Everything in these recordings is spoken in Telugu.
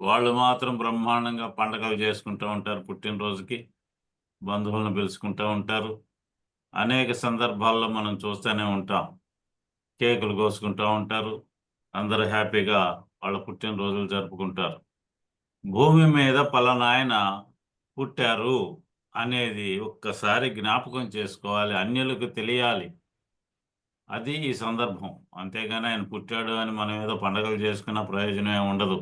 వాళ్ళు మాత్రం బ్రహ్మాండంగా పండగలు చేసుకుంటూ ఉంటారు. పుట్టినరోజుకి బంధువులను పిలుచుకుంటూ ఉంటారు. అనేక సందర్భాల్లో మనం చూస్తూనే ఉంటాం. కేకులు కోసుకుంటూ ఉంటారు. అందరూ హ్యాపీగా వాళ్ళ పుట్టినరోజులు జరుపుకుంటారు. భూమి మీద పలానాయన పుట్టారు అనేది ఒక్కసారి జ్ఞాపకం చేసుకోవాలి. అన్యులకు తెలియాలి. అది ఈ సందర్భం. అంతేగాని ఆయన పుట్టాడు అని మనం ఏదో పండగలు చేసుకున్న ప్రయోజనం ఏమి ఉండదు.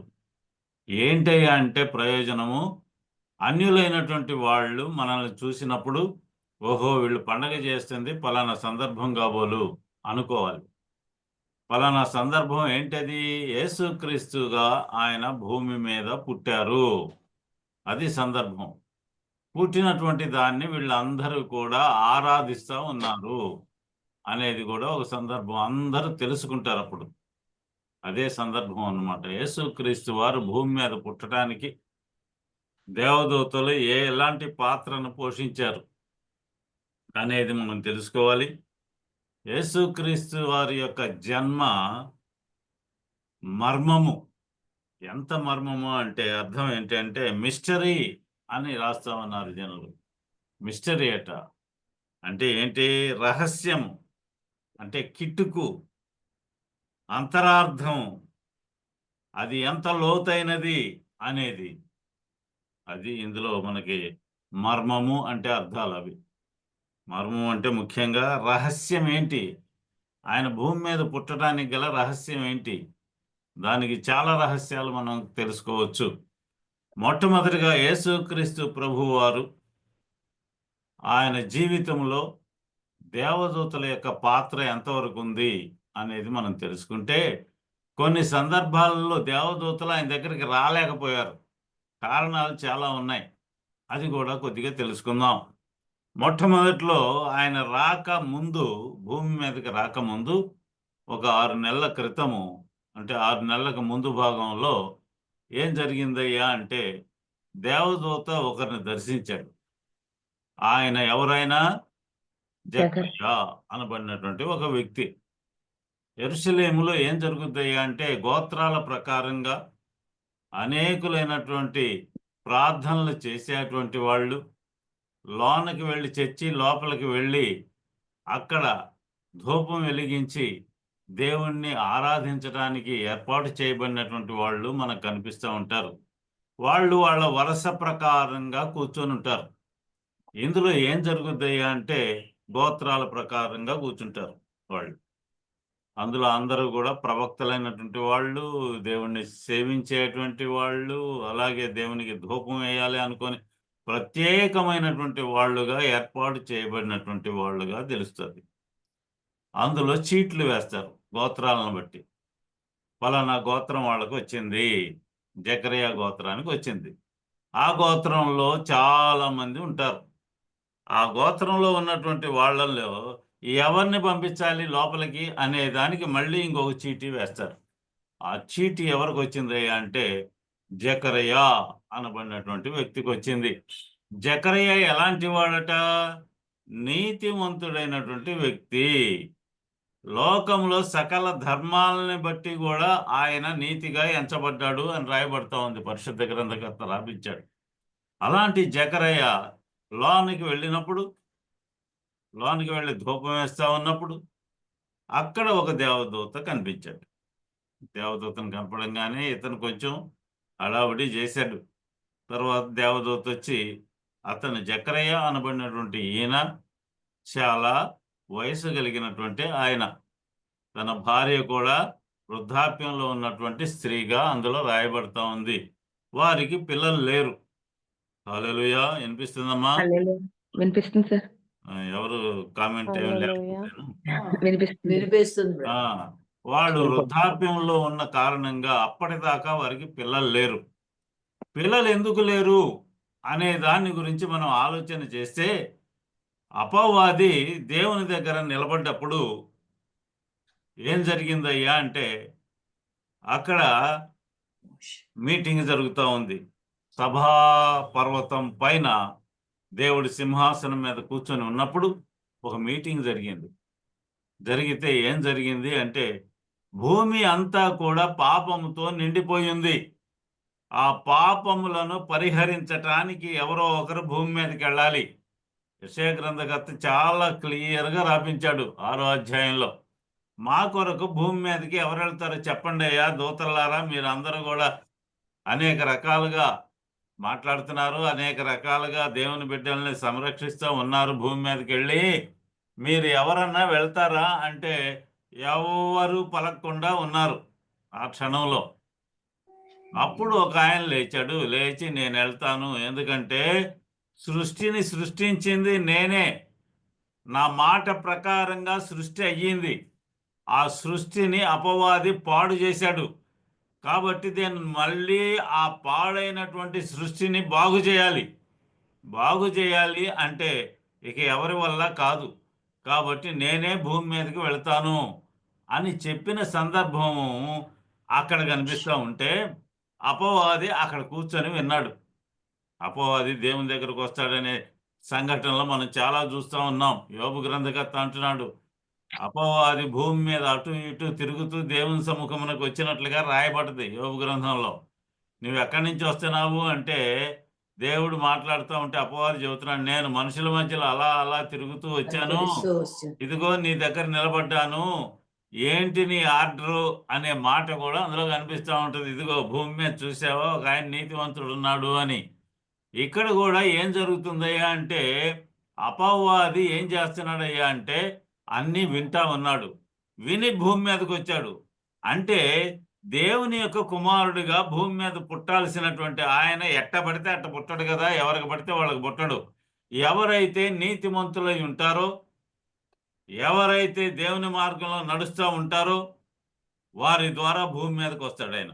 ఏంటయ్యా అంటే ప్రయోజనము, అన్యులైనటువంటి వాళ్ళు మనల్ని చూసినప్పుడు, ఓహో! వీళ్ళు పండగ చేస్తుంది పలానా సందర్భం కాబోలు అనుకోవాలి. పలానా సందర్భం ఏంటది? యేసుక్రీస్తుగా ఆయన భూమి మీద పుట్టారు. అది సందర్భం. పుట్టినటువంటి దాన్ని వీళ్ళందరూ కూడా ఆరాధిస్తా ఉన్నారు అనేది కూడా ఒక సందర్భం. అందరూ తెలుసుకుంటారప్పుడు. అదే సందర్భం అన్నమాట. యేసుక్రీస్తు వారు భూమి మీద పుట్టడానికి దేవదూతలు ఎలాంటి పాత్రను పోషించారు అనేది మనం తెలుసుకోవాలి. యేసుక్రీస్తు వారి యొక్క జన్మ మర్మము. ఎంత మర్మము అంటే అర్థం ఏంటంటే మిస్టరీ అని రాస్తామన్నారు జనులు. మిస్టరీ అట. అంటే ఏంటి? రహస్యము. అంటే కిటుకు, అంతరార్థం. అది ఎంత లోతైనది అనేది. అది ఇందులో మనకి మర్మము అంటే అర్థాలవి. మర్మం అంటే ముఖ్యంగా రహస్యం ఏంటి? ఆయన భూమి మీద పుట్టడానికి గల రహస్యం ఏంటి? దానికి చాలా రహస్యాలు మనం తెలుసుకోవచ్చు. మొట్టమొదటిగా యేసుక్రీస్తు ప్రభువారు ఆయన జీవితంలో దేవదూతల యొక్క పాత్ర ఎంతవరకు ఉంది అనేది మనం తెలుసుకుంటే, కొన్ని సందర్భాలలో దేవదూతలు ఆయన దగ్గరికి రాలేకపోయారు. కారణాలు చాలా ఉన్నాయి. అది కూడా కొద్దిగా తెలుసుకుందాం. మొట్టమొదట్లో ఆయన రాకముందు, భూమి మీదకి రాకముందు ఒక 6 నెలల క్రితము, అంటే 6 నెలలకు ముందు భాగంలో ఏం జరిగిందయ్యా అంటే, దేవదూత ఒకరిని దర్శించాడు. ఆయన ఎవరైనా? జకర్యా అనబడినటువంటి ఒక వ్యక్తి. యెరూషలేములో ఏం జరుగుద్దయ్యా అంటే, గోత్రాల ప్రకారంగా అనేకులైనటువంటి ప్రార్థనలు చేసేటువంటి వాళ్ళు లోనకి వెళ్ళి, చర్చి లోపలికి వెళ్ళి అక్కడ ధూపం వెలిగించి దేవుణ్ణి ఆరాధించడానికి ఏర్పాటు చేయబడినటువంటి వాళ్ళు మనకు కనిపిస్తూ ఉంటారు. వాళ్ళు వాళ్ళ వరస ప్రకారంగా కూర్చొనుంటారు. ఇందులో ఏం జరుగుద్దయ్యా అంటే, గోత్రాల ప్రకారంగా కూర్చుంటారు వాళ్ళు. అందులో అందరూ కూడా ప్రవక్తలైనటువంటి వాళ్ళు, దేవుణ్ణి సేవించేటువంటి వాళ్ళు, అలాగే దేవునికి ధూపం వేయాలి అనుకోని ప్రత్యేకమైనటువంటి వాళ్ళుగా ఏర్పాటు చేయబడినటువంటి వాళ్ళుగా తెలుస్తది. అందులో చీట్లు వేస్తారు గోత్రాలను బట్టి. పలానా గోత్రం వాళ్ళకొచ్చింది. జకరియా గోత్రానికి వచ్చింది. ఆ గోత్రంలో చాలా మంది ఉంటారు. ఆ గోత్రంలో ఉన్నటువంటి వాళ్ళల్లో ఎవరిని పంపించాలి లోపలికి అనే దానికి మళ్ళీ ఇంకొక చీటీ వేస్తారు. ఆ చీటీ ఎవరికొచ్చిందయ్యా అంటే, జకరియా అనబడినటువంటి వ్యక్తికొచ్చింది. జకరియా ఎలాంటి వాడట? నీతిమంతుడైనటువంటి వ్యక్తి. లోకంలో సకల ధర్మాలని బట్టి కూడా ఆయన నీతిగా ఎంచబడ్డాడు అని రాయబడతా ఉంది. పరిశుద్ధ గ్రంథకర్త రాపించాడు. అలాంటి జకరయ్య లోనికి వెళ్ళినప్పుడు, లోనికి వెళ్ళి ధూపం వేస్తా ఉన్నప్పుడు అక్కడ ఒక దేవదూత కనిపించాడు. దేవదూతను కనపడంగానే ఇతను కొంచెం హడావుడి చేశాడు. తర్వాత దేవదూత వచ్చి, అతను జకరయ్య అనబడినటువంటి ఈయన చాలా వయసు కలిగినటువంటి ఆయన. తన భార్య కూడా వృద్ధాప్యంలో ఉన్నటువంటి స్త్రీగా అందులో రాయబడతా ఉంది. వారికి పిల్లలు లేరు. హల్లెలూయా! వినిపిస్తుందమ్మా? హల్లెలూయా. వినిపిస్తుంది సార్. ఎవరు కామెంట్ ఏమి హల్లెలూయా. లేకపోతేను. వినిపిస్తుంది. వినిపిస్తుంది ఆ! బ్రదర్. వాళ్ళు వృద్ధాప్యంలో ఉన్న కారణంగా అప్పటిదాకా వారికి పిల్లలు లేరు. పిల్లలు ఎందుకు లేరు అనే దాన్ని గురించి మనం ఆలోచన చేస్తే, అపవాది దేవుని దగ్గర నిలబడ్డప్పుడు ఏం జరిగిందయ్యా అంటే, అక్కడ మీటింగ్ జరుగుతా ఉంది. సభా పర్వతం పైన దేవుడి సింహాసనం మీద కూర్చొని ఉన్నప్పుడు ఒక మీటింగ్ జరిగింది. జరిగితే ఏం జరిగింది అంటే, భూమి అంతా కూడా పాపముతో నిండిపోయింది. ఆ పాపములను పరిహరించటానికి ఎవరో ఒకరు భూమి మీదకి వెళ్ళాలి. యెషయా గ్రంథకర్త చాలా క్లియర్గా రాపించాడు 6వ అధ్యాయంలో. మా కొరకు భూమి మీదకి ఎవరు వెళ్తారో చెప్పండి అయ్యా దూతలారా, మీరందరూ కూడా అనేక రకాలుగా మాట్లాడుతున్నారు, అనేక రకాలుగా దేవుని బిడ్డల్ని సంరక్షిస్తూ ఉన్నారు. భూమి మీదకి వెళ్ళి మీరు ఎవరన్నా వెళ్తారా అంటే ఎవరు పలకకుండా ఉన్నారు ఆ క్షణంలో. అప్పుడు ఒక ఆయన లేచాడు, లేచి నేను వెళ్తాను, ఎందుకంటే సృష్టిని సృష్టించింది నేనే, నా మాట ప్రకారంగా సృష్టి అయ్యింది. ఆ సృష్టిని అపవాది పాడు చేశాడు. కాబట్టి నేను మళ్ళీ ఆ పాడైనటువంటి సృష్టిని బాగు చేయాలి. బాగు చేయాలి అంటే ఇక ఎవరి వల్ల కాదు. కాబట్టి నేనే భూమి మీదకి వెళ్తాను అని చెప్పిన సందర్భము అక్కడ కనిపిస్తూ ఉంటే అపవాది అక్కడ కూర్చొని విన్నాడు. అపవాది దేవుని దగ్గరకు వస్తాడనే సంఘటనలో మనం చాలా చూస్తూ ఉన్నాం. యోబు గ్రంథకర్త అంటున్నాడు, అపవాది భూమి మీద అటు ఇటు తిరుగుతూ దేవుని సముఖమునకు వచ్చినట్లుగా రాయబడ్డది యోబు గ్రంథంలో. నువ్వు ఎక్కడి నుంచి వస్తున్నావు అంటే దేవుడు మాట్లాడుతూ ఉంటే అపవాది చెబుతున్నాడు, నేను మనుషుల మధ్యలో అలా అలా తిరుగుతూ వచ్చాను, ఇదిగో నీ దగ్గర నిలబడ్డాను, ఏంటి నీ ఆర్డరు అనే మాట కూడా అందులో కనిపిస్తూ ఉంటుంది. ఇదిగో భూమి మీద చూసావా ఒక ఆయన నీతివంతుడు ఉన్నాడు అని. ఇక్కడ కూడా ఏం జరుగుతుందయ్యా అంటే అపవాది ఏం చేస్తున్నాడయ్యా అంటే అన్నీ వింటా ఉన్నాడు. విని భూమి మీదకి వచ్చాడు. అంటే దేవుని యొక్క కుమారుడిగా భూమి మీద పుట్టాల్సినటువంటి ఆయన ఎట్ట పడితే అట్ట పుట్టడు కదా, ఎవరికి పడితే వాళ్ళకి పుట్టడు. ఎవరైతే నీతిమంతులై ఉంటారో, ఎవరైతే దేవుని మార్గంలో నడుస్తూ ఉంటారో వారి ద్వారా భూమి మీదకి వస్తాడు ఆయన.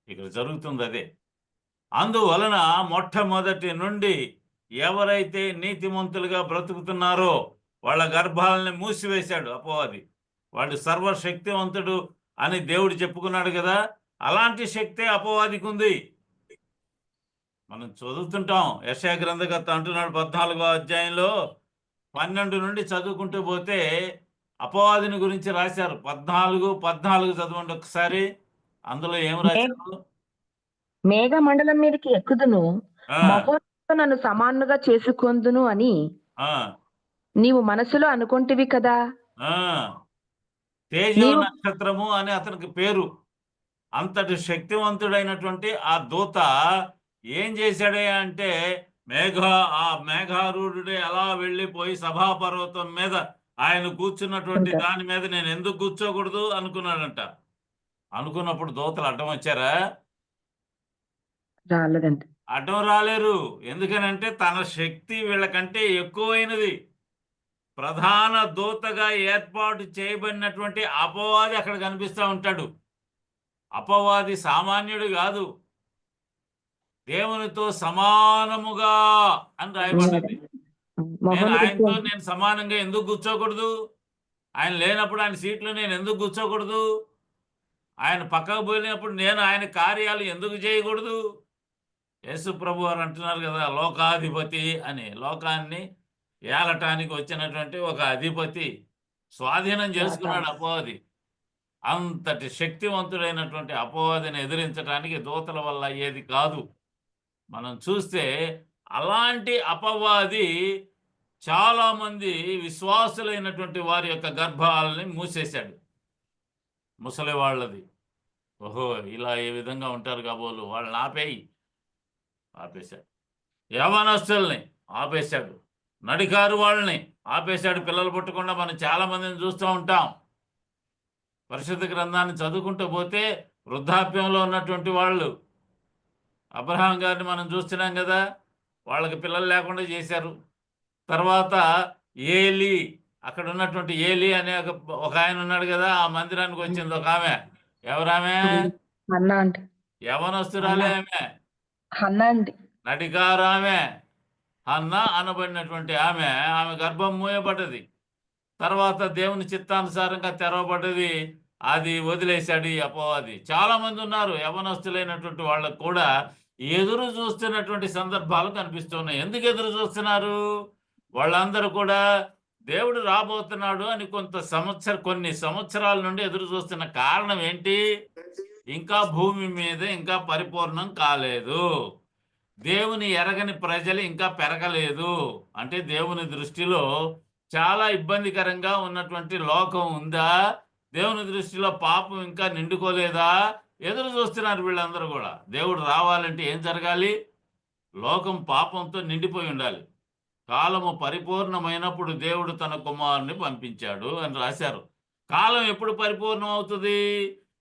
ఇక్కడ జరుగుతుంది అదే. అందువలన మొట్టమొదటి నుండి ఎవరైతే నీతిమంతులుగా బ్రతుకుతున్నారో వాళ్ళ గర్భాలని మూసివేశాడు అపవాది. వాడు సర్వశక్తివంతుడు అని దేవుడు చెప్పుకున్నాడు కదా, అలాంటి శక్తే అపవాదికి ఉంది. మనం చదువుతుంటాం, యెషయా గ్రంథకర్త అంటున్నాడు 14వ అధ్యాయంలో 12 నుండి చదువుకుంటూ పోతే అపవాదిని గురించి రాశారు. 14 చదవండి ఒకసారి. అందులో ఏం రాశారు? మేఘ మండలం మీదకి ఎక్కుదును, ఆ, మహోన్నతుడు నన్ను సమానుగా చేసుకొందును అని ఆ, నీవు మనసులో అనుకొంటివి కదా. ఆ. తేజో నీవు నక్షత్రము అని అతనికి పేరు. అంతటి శక్తివంతుడైనటువంటి ఆ దూత ఏం చేశాడే అంటే ఆ మేఘారూఢుడే అలా వెళ్ళిపోయి సభాపర్వతం మీద ఆయన కూర్చున్నటువంటి ఉంటాడు. దాని మీద నేను ఎందుకు కూర్చోకూడదు అనుకున్నాడంట. అనుకున్నప్పుడు దూతలు అడ్డం వచ్చారా? రాలేదండి. అడ్డం రాలేరు. ఎందుకనంటే తన శక్తి వీళ్ళకంటే ఎక్కువైనది. ప్రధాన దూతగా ఏర్పాటు చేయబడినటువంటి అపవాది అక్కడ కనిపిస్తూ ఉంటాడు. అపవాది సామాన్యుడు కాదు, దేవునితో సమానముగా అని రాయబడింది. నేను సమానంగా ఎందుకు కూర్చోకూడదు? ఆయన లేనప్పుడు ఆయన సీట్లు నేను ఎందుకు కూర్చోకూడదు? ఆయన పక్కకు పోయినప్పుడు నేను ఆయన కార్యాలు ఎందుకు చేయకూడదు? యేసు ప్రభు వారు అంటున్నారు కదా, లోకాధిపతి అని. లోకాన్ని ఏలటానికి వచ్చినటువంటి ఒక అధిపతి స్వాధీనం చేసుకున్నాడు అపవాది. అంతటి శక్తివంతుడైనటువంటి అపవాదిని ఎదిరించడానికి దూతల వల్ల ఏది కాదు. మనం చూస్తే అలాంటి అపవాది చాలామంది విశ్వాసులైనటువంటి వారి యొక్క గర్భాలని మూసేశాడు. ముసలి వాళ్ళది, ఓహో ఇలా ఏ విధంగా ఉంటారు కాబోలు, వాళ్ళని ఆపేశాడు. యవనస్తుల్ని ఆపేశాడు. నడికారు వాళ్ళని ఆపేశాడు. పిల్లలు పుట్టకుండా మనం చాలామందిని చూస్తూ ఉంటాం. పరిశుద్ధ గ్రంథాన్ని చదువుకుంటూ పోతే వృద్ధాప్యంలో ఉన్నటువంటి వాళ్ళు, అబ్రహాం గారిని మనం చూస్తున్నాం కదా, వాళ్ళకి పిల్లలు లేకుండా చేశారు. తర్వాత ఏలి, అక్కడ ఉన్నటువంటి ఏలి అనే ఒక ఆయన ఉన్నాడు కదా, ఆ మందిరానికి వచ్చింది ఒక ఆమె. ఎవరామె? హన్నా అండి. యవనస్తురాలే ఆమె, హన్నా అండి. నడికారామె. హన్న అనబడినటువంటి ఆమె గర్భం మూయబడ్డది. తర్వాత దేవుని చిత్తానుసారంగా తెరవబడ్డది. అది వదిలేశాడు ఈ అపవాది. చాలా మంది ఉన్నారు యవనస్తులైనటువంటి వాళ్ళకు కూడా ఎదురు చూస్తున్నటువంటి సందర్భాలు కనిపిస్తున్నాయి. ఎందుకు ఎదురు చూస్తున్నారు? వాళ్ళందరూ కూడా దేవుడు రాబోతున్నాడు అని కొన్ని సంవత్సరాల నుండి ఎదురు చూస్తున్న కారణం ఏంటి? ఇంకా భూమి మీద ఇంకా పరిపూర్ణం కాలేదు. దేవుని ఎరగని ప్రజలు ఇంకా పెరగలేదు. అంటే దేవుని దృష్టిలో చాలా ఇబ్బందికరంగా ఉన్నటువంటి లోకం ఉందా? దేవుని దృష్టిలో పాపం ఇంకా నిండుకోలేదా? ఎదురు చూస్తున్నారు వీళ్ళందరూ కూడా. దేవుడు రావాలంటే ఏం జరగాలి? లోకం పాపంతో నిండిపోయి ఉండాలి. కాలము పరిపూర్ణమైనప్పుడు దేవుడు తన కుమారుని పంపించాడు అని రాశారు. కాలం ఎప్పుడు పరిపూర్ణం అవుతుంది?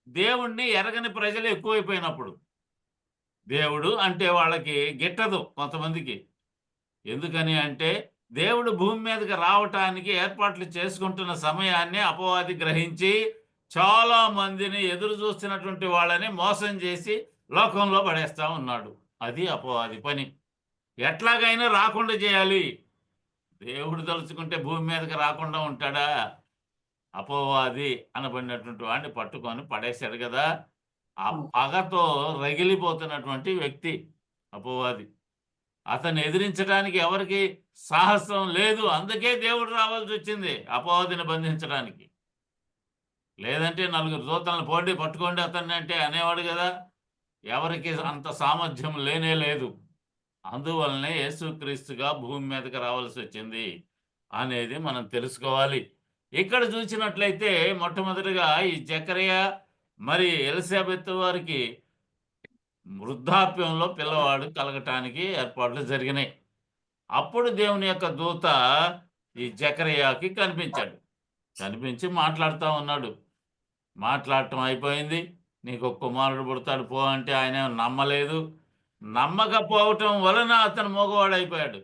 దేవుణ్ణి ఎరగని ప్రజలు ఎక్కువైపోయినప్పుడు. దేవుడు అంటే వాళ్ళకి గిట్టదు కొంతమందికి. ఎందుకని అంటే దేవుడు భూమి మీదకి రావటానికి ఏర్పాట్లు చేసుకుంటున్న సమయాన్ని అపవాది గ్రహించి చాలా మందిని ఎదురు చూస్తున్నటువంటి వాళ్ళని మోసం చేసి లోకంలో పడేస్తా ఉన్నాడు. అది అపవాది పని. ఎట్లాగైనా రాకుండా చేయాలి. దేవుడు తలుచుకుంటే భూమి మీదకి రాకుండా ఉంటాడా? అపవాది అనబడినటువంటి వాడిని పట్టుకొని పడేశాడు కదా! ఆ పగతో రగిలిపోతున్నటువంటి వ్యక్తి అపవాది. అతన్ని ఎదిరించడానికి ఎవరికి సాహసం లేదు. అందుకే దేవుడు రావాల్సి వచ్చింది అపవాదిని బంధించడానికి. లేదంటే నలుగురు దూతలను పోండి పట్టుకోండి అతన్ని అంటే అనేవాడు కదా! ఎవరికి అంత సామర్థ్యం లేనే లేదు. అందువల్లనే యేసుక్రీస్తుగా భూమి మీదకి రావాల్సి వచ్చింది అనేది మనం తెలుసుకోవాలి. ఇక్కడ చూసినట్లయితే మొట్టమొదటిగా ఈ జకరియా మరి ఎలిజబెత్ వారికి వృద్ధాప్యంలో పిల్లవాడు కలగటానికి ఏర్పాట్లు జరిగినాయి. అప్పుడు దేవుని యొక్క దూత ఈ జకర్యాకి కనిపించాడు. కనిపించి మాట్లాడుతూ ఉన్నాడు. మాట్లాడటం అయిపోయింది. నీకు ఒక కుమారుడు పుడతాడు పో అంటే ఆయన నమ్మలేదు. నమ్మకపోవటం వలన అతను మగవాడైపోయాడు.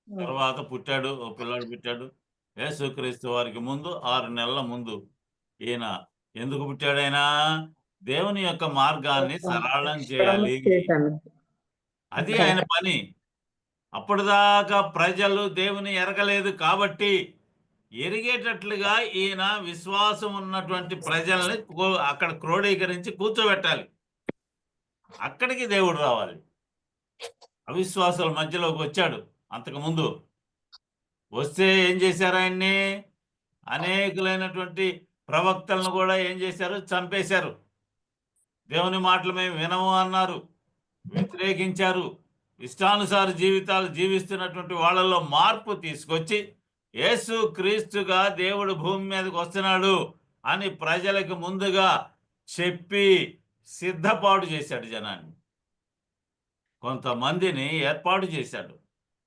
తర్వాత పుట్టాడు, ఓ పిల్లాడు పుట్టాడు. యేసుక్రీస్తు వారికి ముందు 6 నెలల ముందు ఈయన ఎందుకు పుట్టాడైనా? దేవుని యొక్క మార్గాన్ని సరళం చేయాలి. అది ఆయన పని. అప్పటిదాకా ప్రజలు దేవుని ఎరగలేదు కాబట్టి ఎరిగేటట్లుగా ఈయన విశ్వాసం ఉన్నటువంటి ప్రజల్ని అక్కడ క్రోడీకరించి కూర్చోబెట్టాలి. అక్కడికి దేవుడు రావాలి. అవిశ్వాసుల మధ్యలోకి వచ్చాడు. అంతకుముందు వస్తే ఏం చేశారు ఆయన్ని? అనేకులైనటువంటి ప్రవక్తలను కూడా ఏం చేశారు? చంపేశారు. దేవుని మాటలు మేము వినము అన్నారు, వ్యతిరేకించారు. ఇష్టానుసార జీవితాలు జీవిస్తున్నటువంటి వాళ్ళలో మార్పు తీసుకొచ్చి యేసు క్రీస్తుగా దేవుడు భూమి మీదకి వస్తున్నాడు అని ప్రజలకు ముందుగా చెప్పి సిద్ధపాటు చేశాడు జనాన్ని. కొంతమందిని ఏర్పాటు చేశాడు.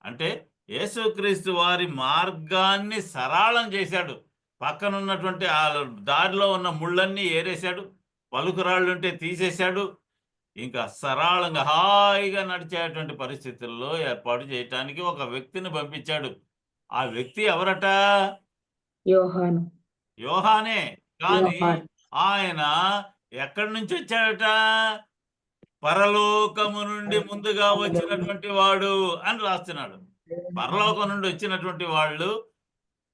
అంటే యేసుక్రీస్తు వారి మార్గాన్ని సరళం చేశాడు. పక్కనున్నటువంటి ఆ దారిలో ఉన్న ముళ్ళన్నీ ఏరేశాడు. పలుకురాళ్ళుంటే తీసేశాడు. ఇంకా సరళంగా హాయిగా నడిచేటువంటి పరిస్థితుల్లో ఏర్పాటు చేయటానికి ఒక వ్యక్తిని పంపించాడు. ఆ వ్యక్తి ఎవరట? యోహాను. యోహానే. కానీ ఆయన ఎక్కడి నుంచి వచ్చాడట? పరలోకము నుండి ముందుగా వచ్చినటువంటి వాడు అని రాస్తున్నాడు. పరలోకం నుండి వచ్చినటువంటి వాళ్ళు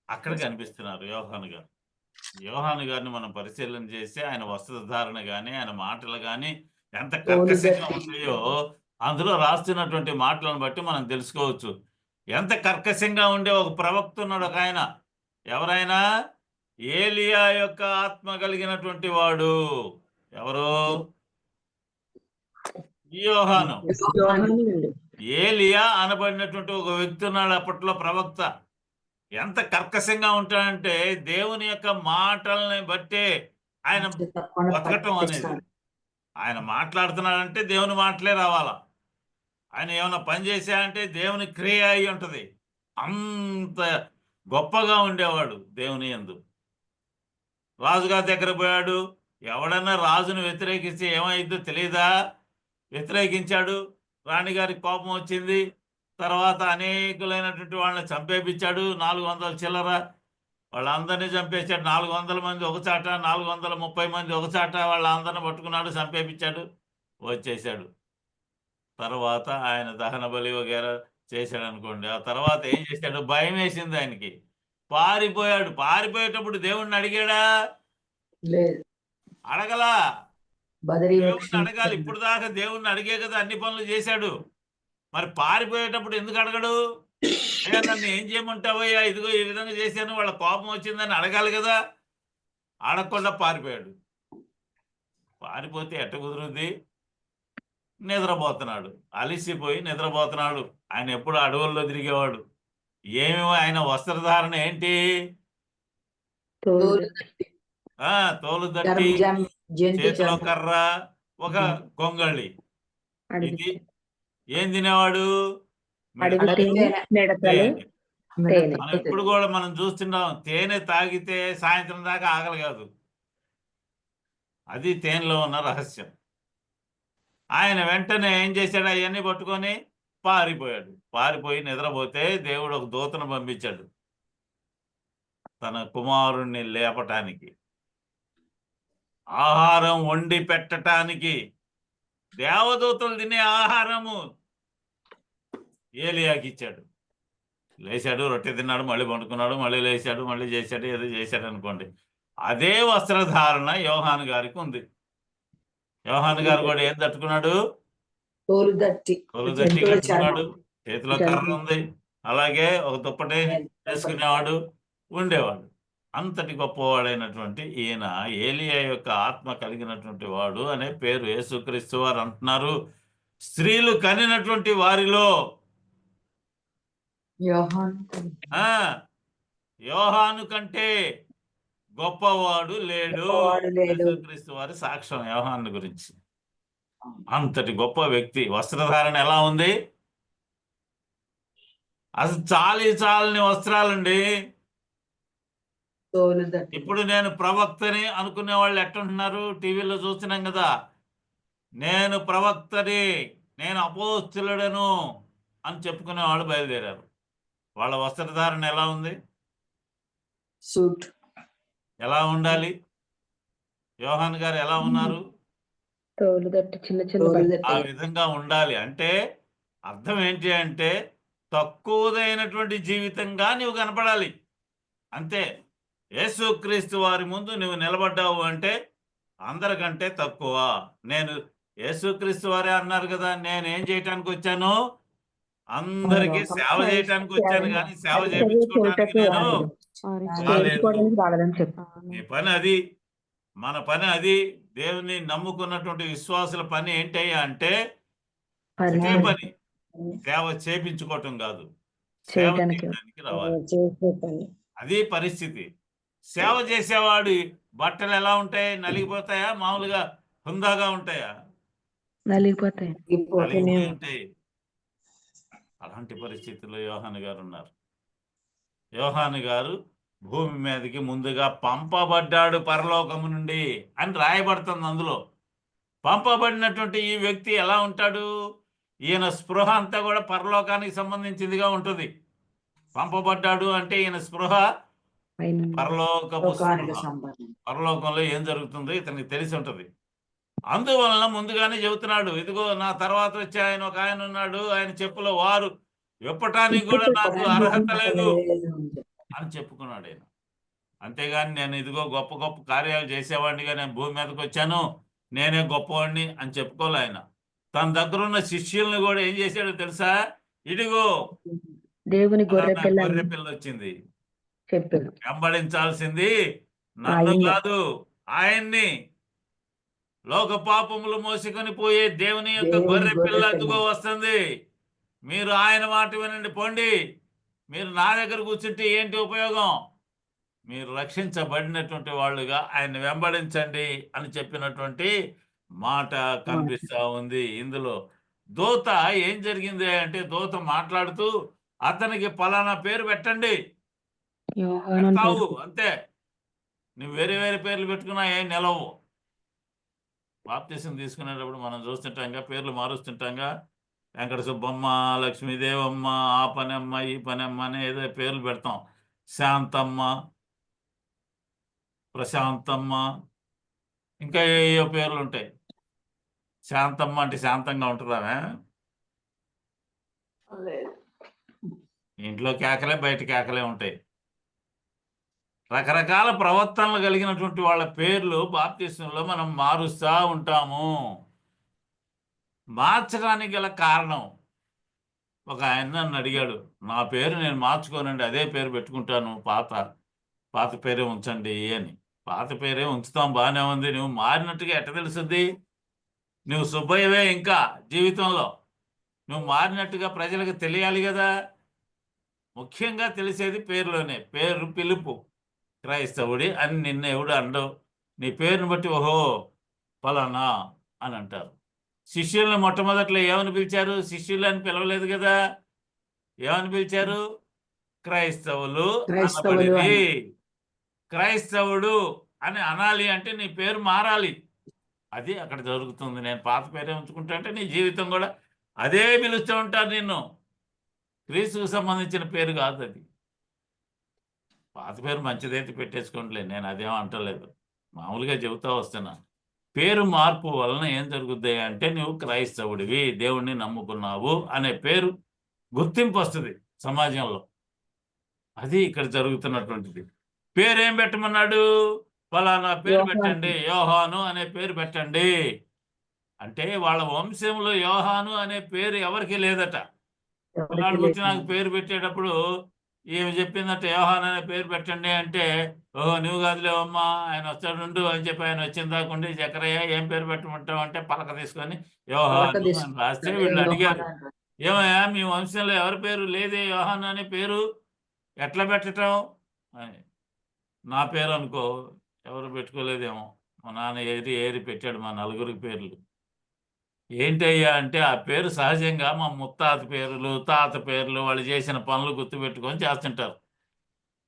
అక్కడ కనిపిస్తున్నారు యోహాను గారు. యోహాను గారిని మనం పరిశీలన చేసి ఆయన వస్త్రధారణ కానీ ఆయన మాటలు కానీ ఎంత కర్కశంగా ఉంటాయో అందులో రాస్తున్నటువంటి మాటలను బట్టి మనం తెలుసుకోవచ్చు. ఎంత కర్కశంగా ఉండే ఒక ప్రవక్త ఉన్నాడు ఒక ఆయన. ఎవరైనా? ఏలియా యొక్క ఆత్మ కలిగినటువంటి వాడు. ఎవరు? యోహాను. ఏలియా అనబడినటువంటి ఒక వ్యక్తి ఉన్నాడు అప్పట్లో ప్రవక్త. ఎంత కర్కశంగా ఉంటాడంటే దేవుని యొక్క మాటల్ని బట్టే ఆయన బతకటం అనేది. ఆయన మాట్లాడుతున్నాడంటే దేవుని మాటలే రావాలా. ఆయన ఏమైనా పని చేశాడంటే దేవుని క్రియ అయి ఉంటుంది. అంత గొప్పగా ఉండేవాడు దేవుని యందు. రాజుగారి దగ్గర పోయాడు. ఎవడన్నా రాజును వ్యతిరేకిస్తే ఏమైందో తెలియదా? వ్యతిరేకించాడు. రాణిగారికి కోపం వచ్చింది. తర్వాత అనేకులైనటువంటి వాళ్ళని చంపేపించాడు. 400 చిల్లర వాళ్ళందరినీ చంపేశాడు. 400 మంది ఒక చాట, 430 మంది ఒక చాట వాళ్ళందరిని పట్టుకున్నాడు, చంపేపించాడు, వచ్చేసాడు. తర్వాత ఆయన దహన బలి వగేరా చేశాడు అనుకోండి. ఆ తర్వాత ఏం చేశాడు? భయం వేసింది ఆయనకి, పారిపోయాడు. పారిపోయేటప్పుడు దేవుణ్ణి అడిగాడా? అడగలా. దేవుణ్ణి అడగాలి. ఇప్పుడు దాకా దేవుణ్ణి అడిగే కదా అన్ని పనులు చేశాడు. మరి పారిపోయేటప్పుడు ఎందుకు అడగడు? నన్ను ఏం చేయమంటావయ్యా, ఇదిగో ఈ విధంగా చేశాను, వాళ్ళ కోపం వచ్చిందని అడగాలి కదా. అడగకుండా పారిపోయాడు. పారిపోతే ఎట్ట కుదురుద్ది? నిద్రపోతున్నాడు. అలిసిపోయి నిద్రపోతున్నాడు. ఆయన ఎప్పుడు అడవుల్లో తిరిగేవాడు. ఆయన వస్త్రధారణ ఏంటి? తోలు తోలు దట్టి, జంతు చేతిలో చర్మం. కర్ర, ఒక గొంగళి. అడవి ఇది ఏం తినేవాడు? అడవి మిడతలు, తేనె, మిడతలు, తేనె. తేనె. మనం ఇప్పుడు కూడా మనం చూస్తున్నాం, తేనె తాగితే సాయంత్రం దాకా ఆకలి కాదు. అది తేనెలో ఉన్న రహస్యం. ఆయన వెంటనే ఏం చేశాడు? అవన్నీ పట్టుకొని పారిపోయాడు. పారిపోయి నిద్రపోతే దేవుడు ఒక దూతను పంపించాడు తన కుమారుణ్ణి లేపటానికి, ఆహారం వండి పెట్టటానికి. దేవదూతలు తినే ఆహారము ఏలియాకి ఇచ్చాడు. లేచాడు, రొట్టె తిన్నాడు, మళ్ళీ పండుకున్నాడు, మళ్ళీ లేచాడు, మళ్ళీ చేశాడు, ఏదో చేశాడు అనుకోండి. అదే వస్త్రధారణ యోహాను గారికి ఉంది. యోహాను గారు కూడా ఏం తట్టుకున్నాడు? తోలు దట్టి కట్టుకున్నాడు, చేతిలో కర్ర ఉంది, అలాగే ఒక దుప్పటి వేసుకునేవాడు, ఉండేవాడు. అంతటి గొప్పవాడైనటువంటి ఈయన ఏలియా యొక్క ఆత్మ కలిగినటువంటి వాడు అనే పేరు యేసుక్రీస్తు వారు అంటున్నారు. స్త్రీలు కనినటువంటి వారిలో యోహాను కంటే గొప్పవాడు లేడు. యేసుక్రీస్తు వారి సాక్ష్యం యోహాను గురించి. అంతటి గొప్ప వ్యక్తి. వస్త్రధారణ ఎలా ఉంది? అసలు చాలని వస్త్రాలండి. ఇప్పుడు నేను ప్రవక్తని అనుకునే వాళ్ళు ఎట్టుంటున్నారు? టీవీలో చూస్తున్నాం కదా, నేను ప్రవక్తని, నేను అపోస్తలుడను అని చెప్పుకునే వాళ్ళు బయలుదేరారు. వాళ్ళ వస్త్రధారణ ఎలా ఉంది? సూట్ ఎలా ఉండాలి? యోహాన్ గారు ఎలా ఉన్నారు? తోలు దట్టి చిన్న చిన్న ఆ విధంగా ఉండాలి. అంటే అర్థం ఏంటి అంటే, తక్కువదైనటువంటి జీవితంగా నువ్వు కనపడాలి అంతే. యేసుక్రీస్తు వారి ముందు నువ్వు నిలబడ్డావు అంటే అందరికంటే తక్కువ. నేను యేసుక్రీస్తు వారే అన్నారు కదా, నేనేం చేయటానికి వచ్చాను? అందరికీ సేవ చేయటానికి వచ్చాను, కానీ సేవ చేయించుకోవటానికి నేను రాలేదు. నీ పని అది, మన పని అది. దేవుని నమ్ముకున్నటువంటి విశ్వాసుల పని ఏంటయ్యా అంటే ఇదే పని, సేవ చేయించుకోవటం కాదు, సేవ చేయడానికి రావాలి. అది పరిస్థితి. సేవ చేసేవాడు బట్టలు ఎలా ఉంటాయి? నలిగిపోతాయా? మామూలుగా హుందాగా ఉంటాయా? నలిగిపోతాయి. ఉంటాయి. అలాంటి పరిస్థితుల్లో యోహాను గారు ఉన్నారు. యోహాను గారు భూమి మీదకి ముందుగా పంపబడ్డాడు పరలోకము నుండి అని రాయబడుతుంది. అందులో పంపబడినటువంటి ఈ వ్యక్తి ఎలా ఉంటాడు? ఈయన స్పృహ అంతా కూడా పరలోకానికి సంబంధించిందిగా ఉంటుంది. పంపబడ్డాడు అంటే ఈయన స్పృహ పరలోకపు స్పృహ. పరలోకంలో ఏం జరుగుతుందో ఇతనికి తెలిసి ఉంటుంది. అందువలన ముందుగానే చెబుతున్నాడు, ఇదిగో నా తర్వాత వచ్చే ఒక ఆయన ఉన్నాడు, ఆయన చెప్పుల వారు విప్పటానికి కూడా నాకు అర్హత లేదు అని చెప్పుకున్నాడు ఆయన. అంతేగాని నేను ఇదిగో గొప్ప గొప్ప కార్యాలు చేసేవాడినిగా నేను భూమి మీదకి వచ్చాను, నేనే గొప్పవాడిని అని చెప్పుకోలే ఆయన. తన దగ్గర ఉన్న శిష్యుల్ని కూడా ఏం చేశాడో తెలుసా? ఇదిగో దేవుని గొర్రె పిల్ల వచ్చింది, వెంబడించాల్సింది నన్ను కాదు ఆయన్ని. లోక పాపములు మోసుకొని పోయే దేవుని యొక్క గొర్రె పిల్ల అదుగో వస్తుంది, మీరు ఆయన మాట వినండి పోండి. మీరు నా దగ్గర కూర్చుంటే ఏంటి ఉపయోగం? మీరు రక్షించబడినటువంటి వాళ్ళుగా ఆయన వెంబడించండి అని చెప్పినటువంటి మాట కనిపిస్తా ఉంది ఇందులో. దూత ఏం జరిగింది అంటే, దూత మాట్లాడుతూ అతనికి పలానా పేరు పెట్టండి అంతే. నువ్వు వేరే వేరే పేర్లు పెట్టుకున్నా ఏం నిలవు. బాప్తిసం తీసుకునేటప్పుడు మనం చూస్తుంటాంగా, పేర్లు మారుస్తుంటాంగా. వెంకట సుబ్బమ్మ, లక్ష్మీదేవమ్మ, ఆ పనమ్మ, ఈ పనమ్మ అని ఏదో పేర్లు పెడతాం. శాంతమ్మ, ప్రశాంతమ్మ, ఇంకా ఏయో పేర్లు ఉంటాయి. శాంతమ్మ అంటే శాంతంగా ఉంటుందా? ఇంట్లో కేకలే, బయట కేకలే ఉంటాయి. రకరకాల ప్రవర్తనలు కలిగినటువంటి వాళ్ళ పేర్లు బాప్తిసంలో మనం మారుస్తూ ఉంటాము. మార్చడానికి గల కారణం, ఒక ఆయన నన్ను అడిగాడు, నా పేరు నేను మార్చుకోనండి, అదే పేరు పెట్టుకుంటాను, పాత పేరే ఉంచండి అని. పాత పేరే ఉంచుతాం, బాగానే ఉంది. నువ్వు మారినట్టుగా ఎట్ట తెలుస్తుంది? నువ్వు సుబ్బయ్యవే ఇంకా జీవితంలో. నువ్వు మారినట్టుగా ప్రజలకు తెలియాలి కదా. ముఖ్యంగా తెలిసేది పేరులోనే. పేరు పిలుపు. క్రైస్తవుడి అని నిన్న ఎవడు అండవు. నీ పేరుని బట్టి ఓహో ఫలానా అని అంటారు. శిష్యుల్ని మొట్టమొదట్లో ఏమని పిలిచారు? శిష్యులు అని పిలవలేదు కదా. ఏమని పిలిచారు? క్రైస్తవులు అనబడింది. క్రైస్తవుడు అని అనాలి అంటే నీ పేరు మారాలి. అది అక్కడ జరుగుతుంది. నేను పాత పేరే ఉంచుకుంటా అంటే నీ జీవితం కూడా అదే పిలుస్తూ ఉంటారు నిన్ను. క్రీస్తుకు సంబంధించిన పేరు కాదు అది. పాత పేరు మంచిదైతే పెట్టేసుకోండిలే, నేను అదేమో అంటలేదు, మామూలుగా చెబుతా వస్తున్నా. పేరు మార్పు వలన ఏం జరుగుద్ది అంటే నువ్వు క్రైస్తవుడివి, దేవుణ్ణి నమ్ముకున్నావు అనే పేరు గుర్తింపు వస్తుంది సమాజంలో. అది ఇక్కడ జరుగుతున్నటువంటిది. పేరేం పెట్టమన్నాడు? ఫలానా పేరు పెట్టండి, యోహాను అనే పేరు పెట్టండి అంటే వాళ్ళ వంశంలో యోహాను అనే పేరు ఎవరికి లేదట. పిల్లాడు పుట్టి నాకు పేరు పెట్టేటప్పుడు ఏమి చెప్పిందట, యోహాన్ అనే పేరు పెట్టండి అంటే, ఓహో నువ్వు కాదులేవమ్మా ఆయన వస్తాడుండు అని చెప్పి ఆయన వచ్చిన దాకుండి, చక్రయ్య ఏం పేరు పెట్టమంటావు అంటే పలక తీసుకొని యోహాను అని రాస్తే వీళ్ళు అడిగారు, ఏమయ్యా మీ వంశంలో ఎవరి పేరు లేదే యోహాన్ అనే పేరు, ఎట్లా పెట్టటం అని. నా పేరు అనుకో, ఎవరు పెట్టుకోలేదేమో, మా నాన్న ఏరి పెట్టాడు మా నలుగురికి పేర్లు. ఏంటయ్యా అంటే ఆ పేరు సహజంగా మా ముత్తాత పేర్లు, తాత పేర్లు, వాళ్ళు చేసిన పనులు గుర్తుపెట్టుకొని చేస్తుంటారు.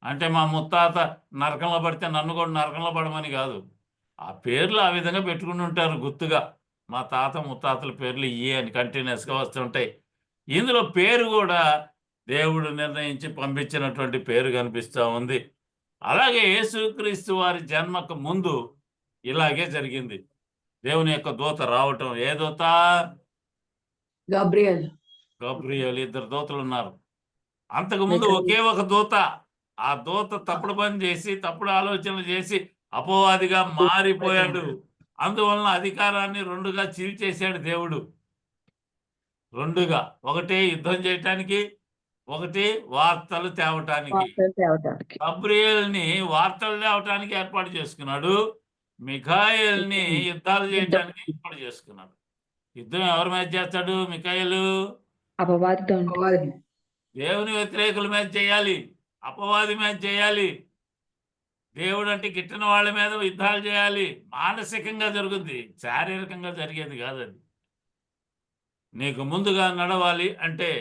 అంటే మా ముత్తాత నరకంలో పడితే నన్ను కూడా నరకంలో పడమని కాదు, ఆ పేర్లు ఆ విధంగా పెట్టుకుని ఉంటారు గుర్తుగా. మా తాత ముత్తాతల పేర్లు ఇయ్యే అని కంటిన్యూస్గా వస్తుంటాయి. ఇందులో పేరు కూడా దేవుడు నిర్ణయించి పంపించినటువంటి పేరు కనిపిస్తూ ఉంది. అలాగే యేసుక్రీస్తు వారి జన్మకు ముందు ఇలాగే జరిగింది. దేవుని యొక్క దూత రావటం. ఏ దూత? గాబ్రియల్. ఇద్దరు దూతలు ఉన్నారు. అంతకుముందు ఒకే ఒక దూత. ఆ దూత తప్పుడు పని చేసి, తప్పుడు ఆలోచనలు చేసి అపవాదిగా మారిపోయాడు. అందువలన అధికారాన్ని రెండుగా చీల్చేశాడు దేవుడు. రెండుగా, ఒకటి యుద్ధం చేయటానికి, ఒకటి వార్తలు తేవటానికి. గబ్రియల్ని వార్తలు తేవటానికి ఏర్పాటు చేసుకున్నాడు, మిఖాయేల్ని యుద్ధాలు చేయడానికి ఏర్పాటు చేసుకున్నాడు. యుద్ధం ఎవరి మీద చేస్తాడు? మిఖాయేలు అపవాదితో. దేవుని వ్యతిరేకుల మీద చేయాలి, అపవాది మీద చేయాలి. దేవుడు అంటే గిట్టిన వాళ్ళ మీద యుద్ధాలు చేయాలి. మానసికంగా జరుగుద్ది, శారీరకంగా జరిగేది కాదు అది. నీకు ముందుగా నడవాలి అంటే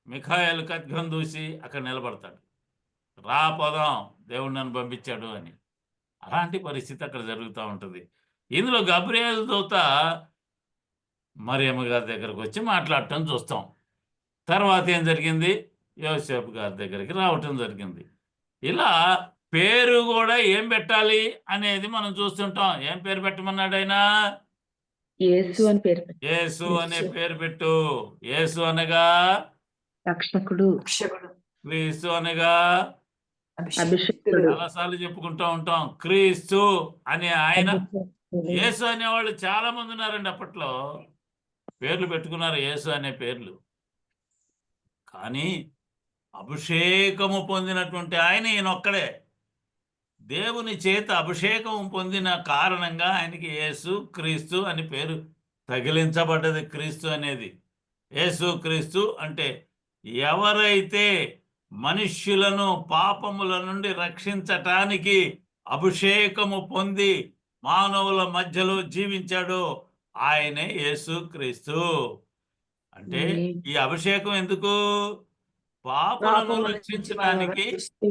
మిఖాయేలు ఖడ్గం దూసి అక్కడ నిలబడతాడు. రా పోదాం, దేవుడు నన్ను పంపించాడు అని. అలాంటి పరిస్థితి అక్కడ జరుగుతూ ఉంటుంది. ఇందులో గబ్రియల్ దూత మరియమ్మ గారి దగ్గరకు వచ్చి మాట్లాడటం చూస్తాం. తర్వాత ఏం జరిగింది? యోసేపు గారి దగ్గరికి రావటం జరిగింది. ఇలా పేరు కూడా ఏం పెట్టాలి అనేది మనం చూస్తుంటాం. ఏం పేరు పెట్టమన్నాడు ఆయన? యేసు అని పేరు. యేసు అనే పేరు పెట్టు. యేసు అనగా రక్షకుడు, క్రీస్తు అనగా అభిషేకుడు. చాలాసార్లు చెప్పుకుంటూ ఉంటాం క్రీస్తు అని. ఆయన యేసు అనేవాళ్ళు చాలా మంది ఉన్నారండి అప్పట్లో, పేర్లు పెట్టుకున్నారు యేసు అనే పేర్లు. కానీ అభిషేకము పొందినటువంటి ఆయన ఈయనొక్కడే. దేవుని చేత అభిషేకం పొందిన కారణంగా ఆయనకి యేసు క్రీస్తు అని పేరు తగిలించబడ్డది. క్రీస్తు అనేది, యేసు క్రీస్తు అంటే ఎవరైతే మనుష్యులను పాపముల నుండి రక్షించటానికి అభిషేకము పొంది మానవుల మధ్యలో జీవించాడో ఆయనే యేసు క్రీస్తు. అంటే ఈ అభిషేకం ఎందుకు? పాపలను రక్షించడానికి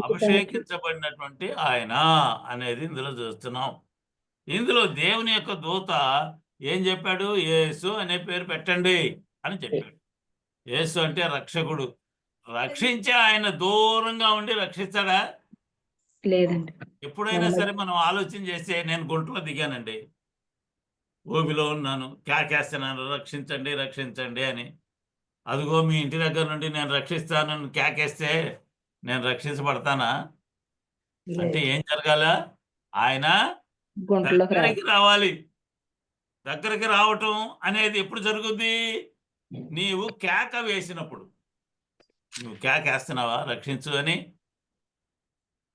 అభిషేకించబడినటువంటి ఆయన అనేది ఇందులో చూస్తున్నాం. ఇందులో దేవుని యొక్క దూత ఏం చెప్పాడు? యేసు అనే పేరు పెట్టండి అని చెప్పాడు. యేసు అంటే రక్షకుడు. రక్షించే ఆయన దూరంగా ఉండి రక్షిస్తాడా? లేదండి. ఎప్పుడైనా సరే మనం ఆలోచన చేస్తే, నేను గుంటలో దిగానండి, ఊబిలో ఉన్నాను, కేకేస్తున్నాను రక్షించండి రక్షించండి అని. అదిగో మీ ఇంటి దగ్గర నుండి నేను రక్షిస్తానని కేకేస్తే నేను రక్షించబడతానా? అంటే ఏం జరగాల? ఆయన దగ్గరికి రావాలి. దగ్గరికి రావటం అనేది ఎప్పుడు జరుగుద్ది? నీవు కేక వేసినప్పుడు. నువ్వు కేకేస్తున్నావా రక్షించు అని?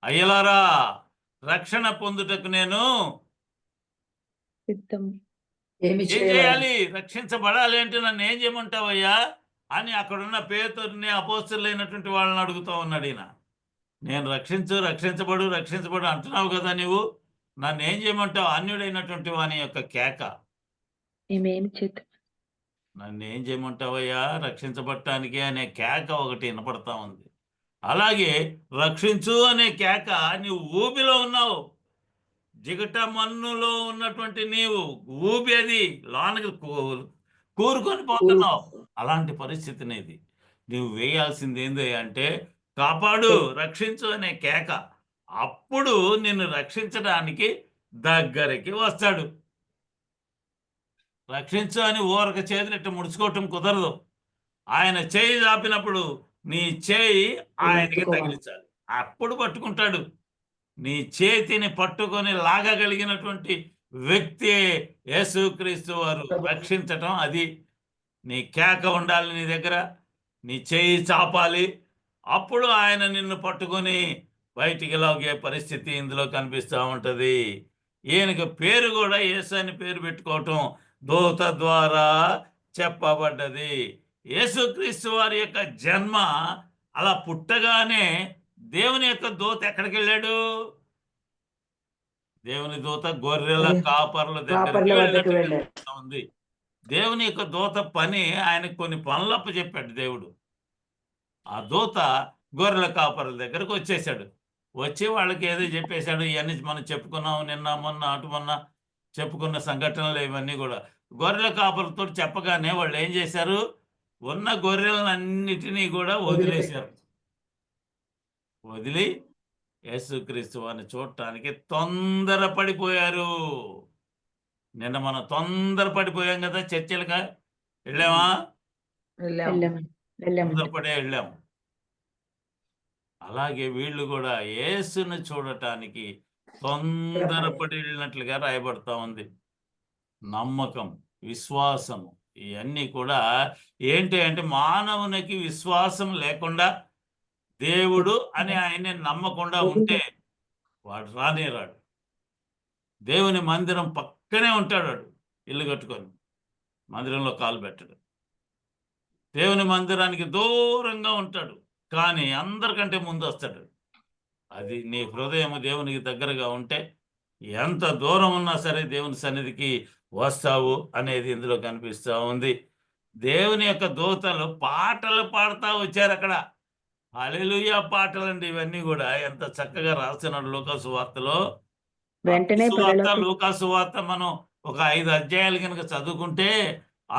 అయ్యలారా రక్షణ పొందుటకు నేను సిద్ధం. ఏమి ఏం చేయాలి? చేయాలి? రక్షించబడాలి అంటే నన్ను ఏం చేయమంటావయ్యా అని అక్కడున్న పేతురుని అపోస్తలులైనటువంటి వాళ్ళని అడుగుతూ ఉన్నాడు ఈయన. నేను రక్షించబడు అంటున్నావు కదా నీవు, నన్ను ఏం చేయమంటావు? అన్యుడైనటువంటి వాని యొక్క కేక. మేమేమి చేద్దాం? నన్ను ఏం చేయమంటావయ్యా రక్షించబడటానికి అనే కేక ఒకటి వినపడతా ఉంది. అలాగే రక్షించు అనే కేక, నీవు ఊబిలో ఉన్నావు, జిగట మన్నులో ఉన్నటువంటి నీవు ఊబి, అది లోనకి కూరుకొని పోతున్నావు. అలాంటి పరిస్థితి నీది. నువ్వు వేయాల్సింది ఏంది అంటే కాపాడు, రక్షించు అనే కేక. అప్పుడు నిన్ను రక్షించడానికి దగ్గరికి వస్తాడు. రక్షించు అని ఊరక చేతులెట్టు ముడుచుకోవటం కుదరదు. ఆయన చేయి చాపినప్పుడు నీ చేయి ఆయనకి తగిలించాలి, అప్పుడు పట్టుకుంటాడు. నీ చేతిని పట్టుకొని లాగగలిగినటువంటి వ్యక్తి యేసుక్రీస్తు వారు. రక్షించటం అది. నీ కేక ఉండాలి నీ దగ్గర, నీ చేయి చాపాలి, అప్పుడు ఆయన నిన్ను పట్టుకొని బయటికి లాగే పరిస్థితి ఇందులో కనిపిస్తూ ఉంటుంది. ఈయనకి పేరు కూడా యేసు అని పేరు పెట్టుకోవటం దూత ద్వారా చెప్పబడ్డది. యేసుక్రీస్తు వారి యొక్క జన్మ అలా పుట్టగానే దేవుని యొక్క దూత ఎక్కడికి వెళ్ళాడు? దేవుని దూత గొర్రెల కాపర్ల దగ్గరికి వెళ్ళినట్టు ఉంది. దేవుని యొక్క దూత పని ఆయనకు కొన్ని పనులప్ప చెప్పాడు దేవుడు. ఆ దూత గొర్రెల కాపర్ల దగ్గరకు వచ్చేసాడు. వచ్చి వాళ్ళకి ఏదో చెప్పేశాడు. ఇవన్నీ మనం చెప్పుకున్నాం, నిన్న మొన్న అటు మొన్న చెప్పుకున్న సంఘటనలు ఇవన్నీ కూడా. గొర్రెల కాపర్లతో చెప్పగానే వాళ్ళు ఏం చేశారు? ఉన్న గొర్రెలన్నిటినీ కూడా వదిలేశారు. వదిలి యేసుక్రీస్తు వారిని చూడటానికి తొందరపడిపోయారు. నిన్న మనం తొందరపడిపోయాం కదా, చర్చలుగా వెళ్ళామా? తొందరపడే వెళ్ళాము. అలాగే వీళ్ళు కూడా యేసుని చూడటానికి తొందరపడి వెళ్ళినట్లుగా రాయబడతా ఉంది. నమ్మకం, విశ్వాసము ఇవన్నీ కూడా ఏంటి అంటే, మానవునికి విశ్వాసం లేకుండా దేవుడు అని ఆయన్ని నమ్మకుండా ఉంటే వాడు రానేరాడు. దేవుని మందిరం పక్కనే ఉంటాడు వాడు, ఇల్లు కట్టుకొని మందిరంలో కాలు పెట్టడు. దేవుని మందిరానికి దూరంగా ఉంటాడు, కానీ అందరికంటే ముందు వస్తాడు. అది నీ హృదయం దేవునికి దగ్గరగా ఉంటే ఎంత దూరం ఉన్నా సరే దేవుని సన్నిధికి వస్తావు అనేది ఇందులో కనిపిస్తూ ఉంది. దేవుని యొక్క దూతలు పాటలు పాడుతూ వచ్చారు అక్కడ. హల్లెలూయా పాటలండి ఇవన్నీ కూడా. ఎంత చక్కగా రాస్తున్నాడు లూకాసు వార్తలో. వెంటనే లూకాసు వార్త మనం ఒక 5 అధ్యాయాలు కనుక చదువుకుంటే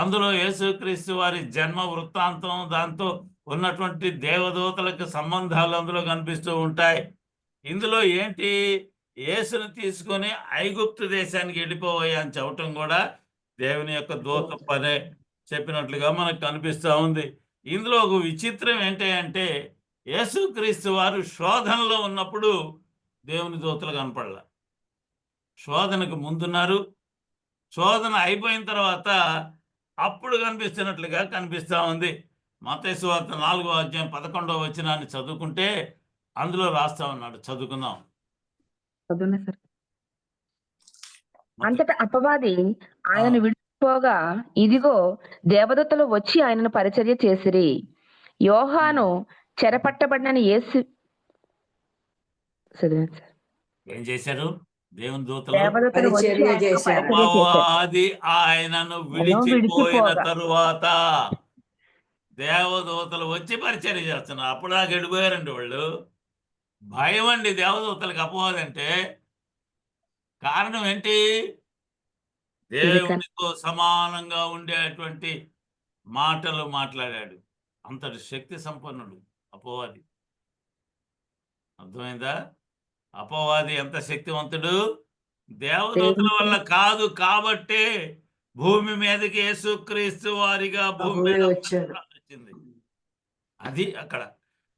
అందులో యేసుక్రీస్తు వారి జన్మ వృత్తాంతం, దాంతో ఉన్నటువంటి దేవదూతలకు సంబంధాలు అందులో కనిపిస్తూ ఉంటాయి. ఇందులో ఏంటి, యేసును తీసుకొని ఐగుప్తు దేశానికి వెళ్ళిపోవయ్యా అని చెప్పటం కూడా దేవుని యొక్క దూత పనే చెప్పినట్లుగా మనకు కనిపిస్తూ ఉంది. ఇందులో ఒక విచిత్రం ఏంటి అంటే, యేసుక్రీస్తు వారు శోధనలో ఉన్నప్పుడు దేవుని దూతలు కనపడల. శోధనకు ముందున్నారు, శోధన అయిపోయిన తర్వాత అప్పుడు కనిపిస్తున్నట్లుగా కనిపిస్తూ ఉంది. మత్తయి సువార్త 4వ అధ్యాయం 11వ వచనాన్ని చదువుకుంటే అందులో రాస్తా ఉన్నాడు. చదువుకుందాం. అంతటా అపవాది ఆయనను విడిపోగా, ఇదిగో దేవదూతలు వచ్చి ఆయనను పరిచర్య చేసిరి. యోహాను చెరపట్టబడిన యేసు ఏం చేశారు? దేవుని దూతలు అపవాది ఆయనను విడిచిపోయిన తరువాత దేవదూతలు వచ్చి పరిచర్య చేస్తున్నారు. అప్పుడు నాకు గడిపోయారండి వాళ్ళు. భయం అండి దేవదూతలకు అపవాది అంటే. కారణం ఏంటి? దేవునితో సమానంగా ఉండేటువంటి మాటలు మాట్లాడాడు. అంతటి శక్తి సంపన్నుడు అపవాది. అర్థమైందా? అపవాది ఎంత శక్తివంతుడు? దేవదూతల వల్ల కాదు, కాబట్టే భూమి మీదకి యేసుక్రీస్తు వారిగా భూమి మీద వచ్చింది. అది అక్కడ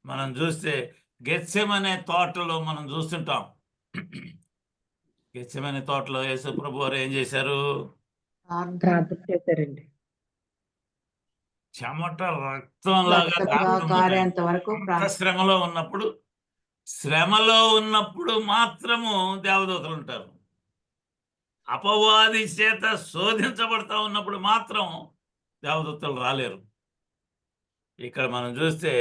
మనం చూస్తే గెత్సెమనే తోటలో మనం చూస్తుంటాం. గెత్సెమనే తోటలో యేసు ప్రభు వారు ఏం చేశారు? చెమట రక్తం లాగా శ్రమలో ఉన్నప్పుడు శ్రమలో ఉన్నప్పుడు మాత్రము దేవదూతలు ఉంటారు. అపవాది చేత శోధించబడతా ఉన్నప్పుడు మాత్రం దేవదూతలు రాలేరు. ఇక్కడ మనం చూస్తే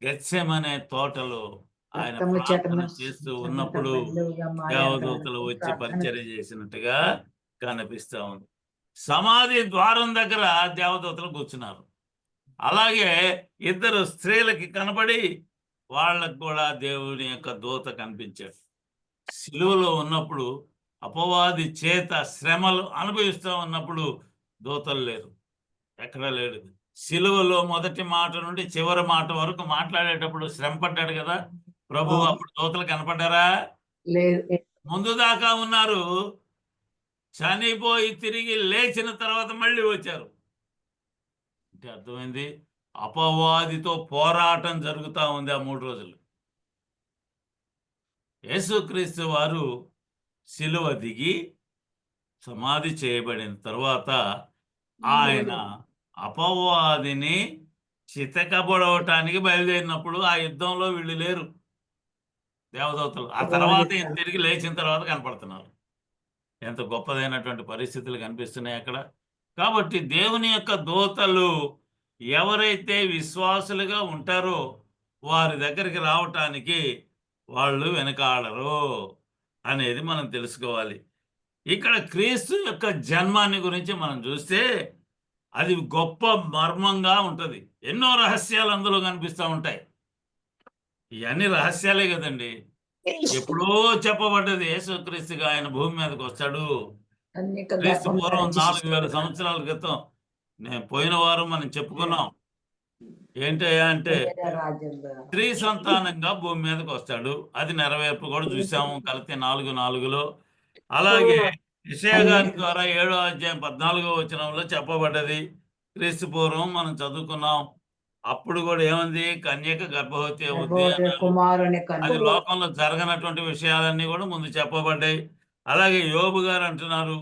గెత్సెమనే తోటలో ఆయన రక్తము చేత ప్రార్థన మన చేస్తూ చెమట ఉన్నప్పుడు బయలుగా మారే దేవదూతలు వచ్చి ప్రార్థన పరిచర్య చేసినట్టుగా కనిపిస్తా ఉంది. సమాధి ద్వారం దగ్గర దేవదూతలు కూర్చున్నారు. అలాగే ఇద్దరు స్త్రీలకి కనబడి వాళ్ళకు కూడా దేవుని యొక్క దూత కనిపించాడు. సిలువలో ఉన్నప్పుడు అపవాది చేత శ్రమలు అనుభవిస్తూ ఉన్నప్పుడు దూతలు లేరు, ఎక్కడా లేడు. సిలువలో మొదటి మాట నుండి చివరి మాట వరకు మాట్లాడేటప్పుడు శ్రమ పడ్డాడు కదా ప్రభు, అవును. అప్పుడు దూతలు కనపడ్డారా? లేదు. ముందు దాకా ఉన్నారు, చనిపోయి తిరిగి లేచిన తర్వాత మళ్ళీ వచ్చారు. అంటే అర్థమైంది, అపవాదితో పోరాటం జరుగుతూ ఉంది ఆ 3 రోజులు. యేసుక్రీస్తు వారు సిలువ దిగి సమాధి చేయబడిన తర్వాత ఆయన అపవాదిని చితకబడవటానికి బయలుదేరినప్పుడు ఆ యుద్ధంలో వీళ్ళు లేరు దేవదూతలు. ఆ తర్వాత ఈయన తిరిగి లేచిన తర్వాత కనపడుతున్నారు. ఎంత గొప్పదైనటువంటి పరిస్థితులు కనిపిస్తున్నాయి అక్కడ. కాబట్టి దేవుని యొక్క దూతలు ఎవరైతే విశ్వాసులుగా ఉంటారో వారి దగ్గరికి రావటానికి వాళ్ళు వెనకాడరు అనేది మనం తెలుసుకోవాలి. ఇక్కడ క్రీస్తు యొక్క జన్మాన్ని గురించి మనం చూస్తే అది గొప్ప మర్మంగా ఉంటుంది. ఎన్నో రహస్యాలు అందులో కనిపిస్తూ ఉంటాయి. ఇవన్నీ రహస్యాలే కదండి. ఎప్పుడో చెప్పబడ్డది యేసుక్రీస్తుగా ఆయన భూమి మీదకి వస్తాడు. అనేక క్రీస్తు గర్భం పూర్వం ధరించి 4000 సంవత్సరాల క్రితం నేను పోయిన వారం మనం చెప్పుకున్నాం. ఏంటయ్యా అంటే రాజ్యంలో స్త్రీ సంతానంగా భూమి మీదకి వస్తాడు. అది నెరవేర్పు కూడా చూసాము గలతీ 4:4లో. అలాగే యెషయా గారి ద్వారా 7వ అధ్యాయం 14వ వచనంలో చెప్పబడ్డది. క్రీస్తు పూర్వం మనం చదువుకున్నాం. అప్పుడు కూడా ఏముంది, కన్యక గర్భవతి అవుద్ది అన్నారు. కుమారుని అది లోకంలో జరగనటువంటి విషయాలన్నీ కూడా ముందు చెప్పబడ్డాయి. అలాగే యోబు గారు అంటున్నారు,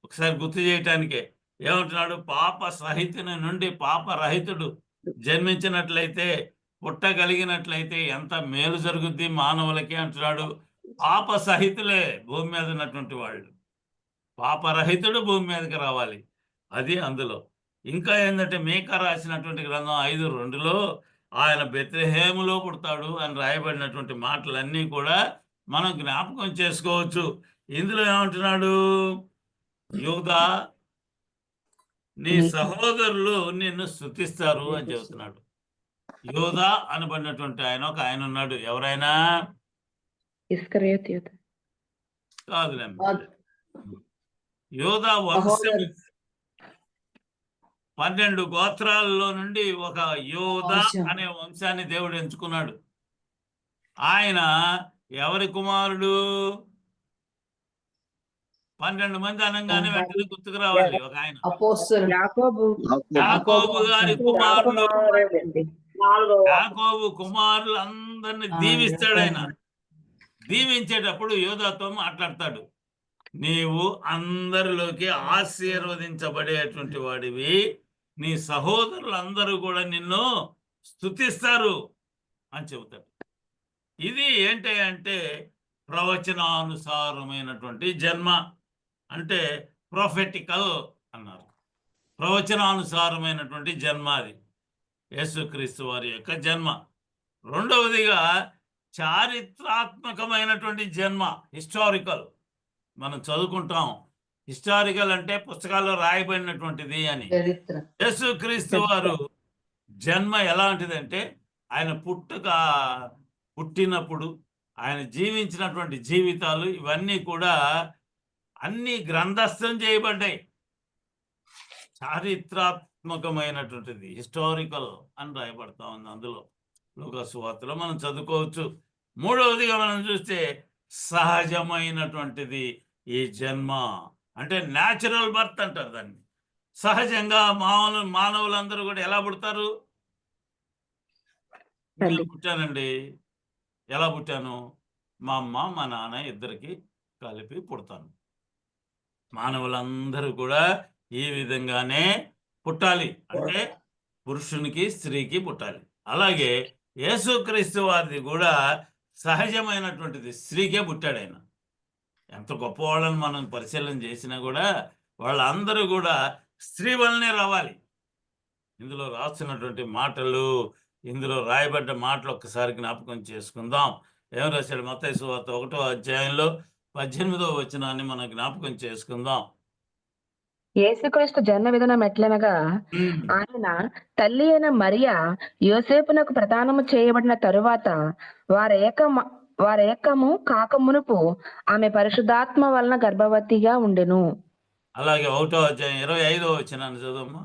ఒకసారి గుర్తు చేయటానికే ఏమంటున్నాడు, పాప సహితుని నుండి పాపరహితుడు జన్మించినట్లయితే పుట్టగలిగినట్లయితే ఎంత మేలు జరుగుద్ది మానవులకి అంటున్నాడు. పాప సహితులే భూమి మీద ఉన్నటువంటి వాళ్ళు, పాపరహితుడు భూమి మీదకి రావాలి. అది అందులో. ఇంకా ఏంటంటే మీకా రాసినటువంటి గ్రంథం 5:2లో ఆయన బెత్లెహేములో పుడతాడు అని రాయబడినటువంటి మాటలన్నీ కూడా మనం జ్ఞాపకం చేసుకోవచ్చు. ఇందులో ఏమంటున్నాడు, యూదా నీ సహోదరులు నిన్ను స్తుతిస్తారు అని చెబుతున్నాడు. యూదా అనబడినటువంటి ఒక ఆయన ఉన్నాడు. ఎవరైనా ఇస్కరియోతు యూదా. కాదులేండి. యూదా వంశం 12 గోత్రాలలో నుండి ఒక యూదా అనే వంశాన్ని దేవుడు ఎంచుకున్నాడు. ఆయన ఎవరి కుమారుడు? 12 మంది అనగానే వెంటనే గుర్తుకు రావాలి ఒక ఆయన. యాకోబు గారి కుమారులు. యాకోబు కుమారులు అందరిని దీవిస్తాడు ఆయన. దీవించేటప్పుడు యోధాతో మాట్లాడతాడు, నీవు అందరిలోకి ఆశీర్వదించబడేటువంటి వాడివి, నీ సహోదరులందరూ కూడా నిన్ను స్తుతిస్తారు అని చెబుతాడు. ఇది ఏంటంటే ప్రవచనానుసారమైనటువంటి జన్మ, అంటే ప్రొఫెటికల్ అన్నారు. ప్రవచనానుసారమైనటువంటి జన్మ అది యేసుక్రీస్తు వారి యొక్క జన్మ. రెండవదిగా చారిత్రాత్మకమైనటువంటి జన్మ, హిస్టారికల్. మనం చదువుకుంటాం హిస్టారికల్ అంటే పుస్తకాల్లో రాయబడినటువంటిది అని. యేసుక్రీస్తు వారు జన్మ ఎలాంటిదంటే ఆయన పుట్టినప్పుడు ఆయన జీవించినటువంటి జీవితాలు ఇవన్నీ కూడా అన్ని గ్రంథస్థం చేయబడ్డాయి. చారిత్రాత్మకమైనటువంటిది, హిస్టారికల్ అని రాయబడతా ఉంది అందులో. లూకా సువార్తలో మనం చదువుకోవచ్చు. మూడవదిగా మనం చూస్తే సహజమైనటువంటిది ఈ జన్మ, అంటే న్యాచురల్ బర్త్ అంటారు దాన్ని. సహజంగా మానవులందరూ కూడా ఎలా పుడతారు? నేను పుట్టానండి, ఎలా పుట్టాను? మా అమ్మ మా నాన్న ఇద్దరికి కలిపి పుడతాను. మానవులందరూ కూడా ఈ విధంగానే పుట్టాలి, అంటే పురుషునికి స్త్రీకి పుట్టాలి. అలాగే యేసుక్రీస్తు వారిది కూడా సహజమైనటువంటిది, స్త్రీకే పుట్టాడు ఆయన. ఎంత గొప్పవాళ్ళని మనం పరిశీలన చేసినా కూడా వాళ్ళందరూ కూడా స్త్రీ వల్లనే రావాలి. ఇందులో రాస్తున్నటువంటి మాటలు, ఇందులో రాయబడ్డ మాటలు ఒక్కసారి జ్ఞాపకం చేసుకుందాం. ఏం రాశాడు? మత్తయి సువార్త 1వ అధ్యాయంలో 18వ వచనాన్ని మనం జ్ఞాపకం చేసుకుందాం. యేసుక్రీస్తు జన్మ విధానం ఎట్లనగా, ఆయన తల్లి అయిన మరియా యోసేపునకు ప్రదానము చేయబడిన తరువాత వారేకము కాకమునుపు ఆమె పరిశుద్ధాత్మ వలన గర్భవతిగా ఉండెను. అలాగే 1వ అధ్యాయం 25వ వచనాన్ని చదవమ్మా.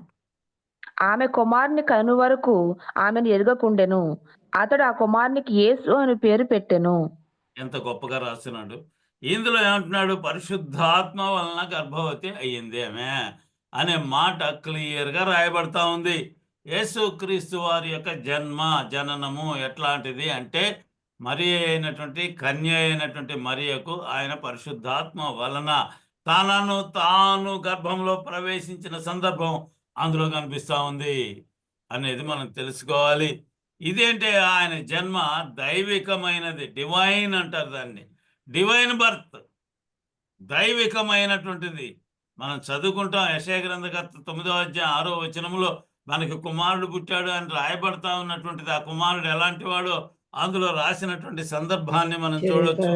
ఆమె కుమారుని కను వరకు ఆమెను ఎరుగకుండెను. అతడు ఆ కుమారునికి యేసు అని పేరు పెట్టెను. ఎంత గొప్పగా రాస్తున్నాడు. ఇందులో ఏమంటున్నాడు? పరిశుద్ధాత్మ వలన గర్భవతి అయ్యింది ఆమె అనే మాట క్లియర్గా రాయబడతా ఉంది. యేసుక్రీస్తు వారి యొక్క జననము ఎట్లాంటిది అంటే, మరియ అయినటువంటి కన్య అయినటువంటి మరియకు ఆయన పరిశుద్ధాత్మ వలన తనను తాను గర్భంలో ప్రవేశించిన సందర్భం అందులో కనిపిస్తూ ఉంది అనేది మనం తెలుసుకోవాలి. ఇదేంటే ఆయన జన్మ దైవికమైనది, డివైన్ అంటారు దాన్ని. డివైన్ బర్త్, దైవికమైనటువంటిది. మనం చదువుకుంటాం యెషయా గ్రంథకర్త 9వ అధ్యాయం 6వ వచనంలో మనకి కుమారుడు పుట్టాడు అని రాయబడతా ఉన్నటువంటిది. ఆ కుమారుడు ఎలాంటి వాడో అందులో రాసినటువంటి సందర్భాన్ని మనం చూడొచ్చు.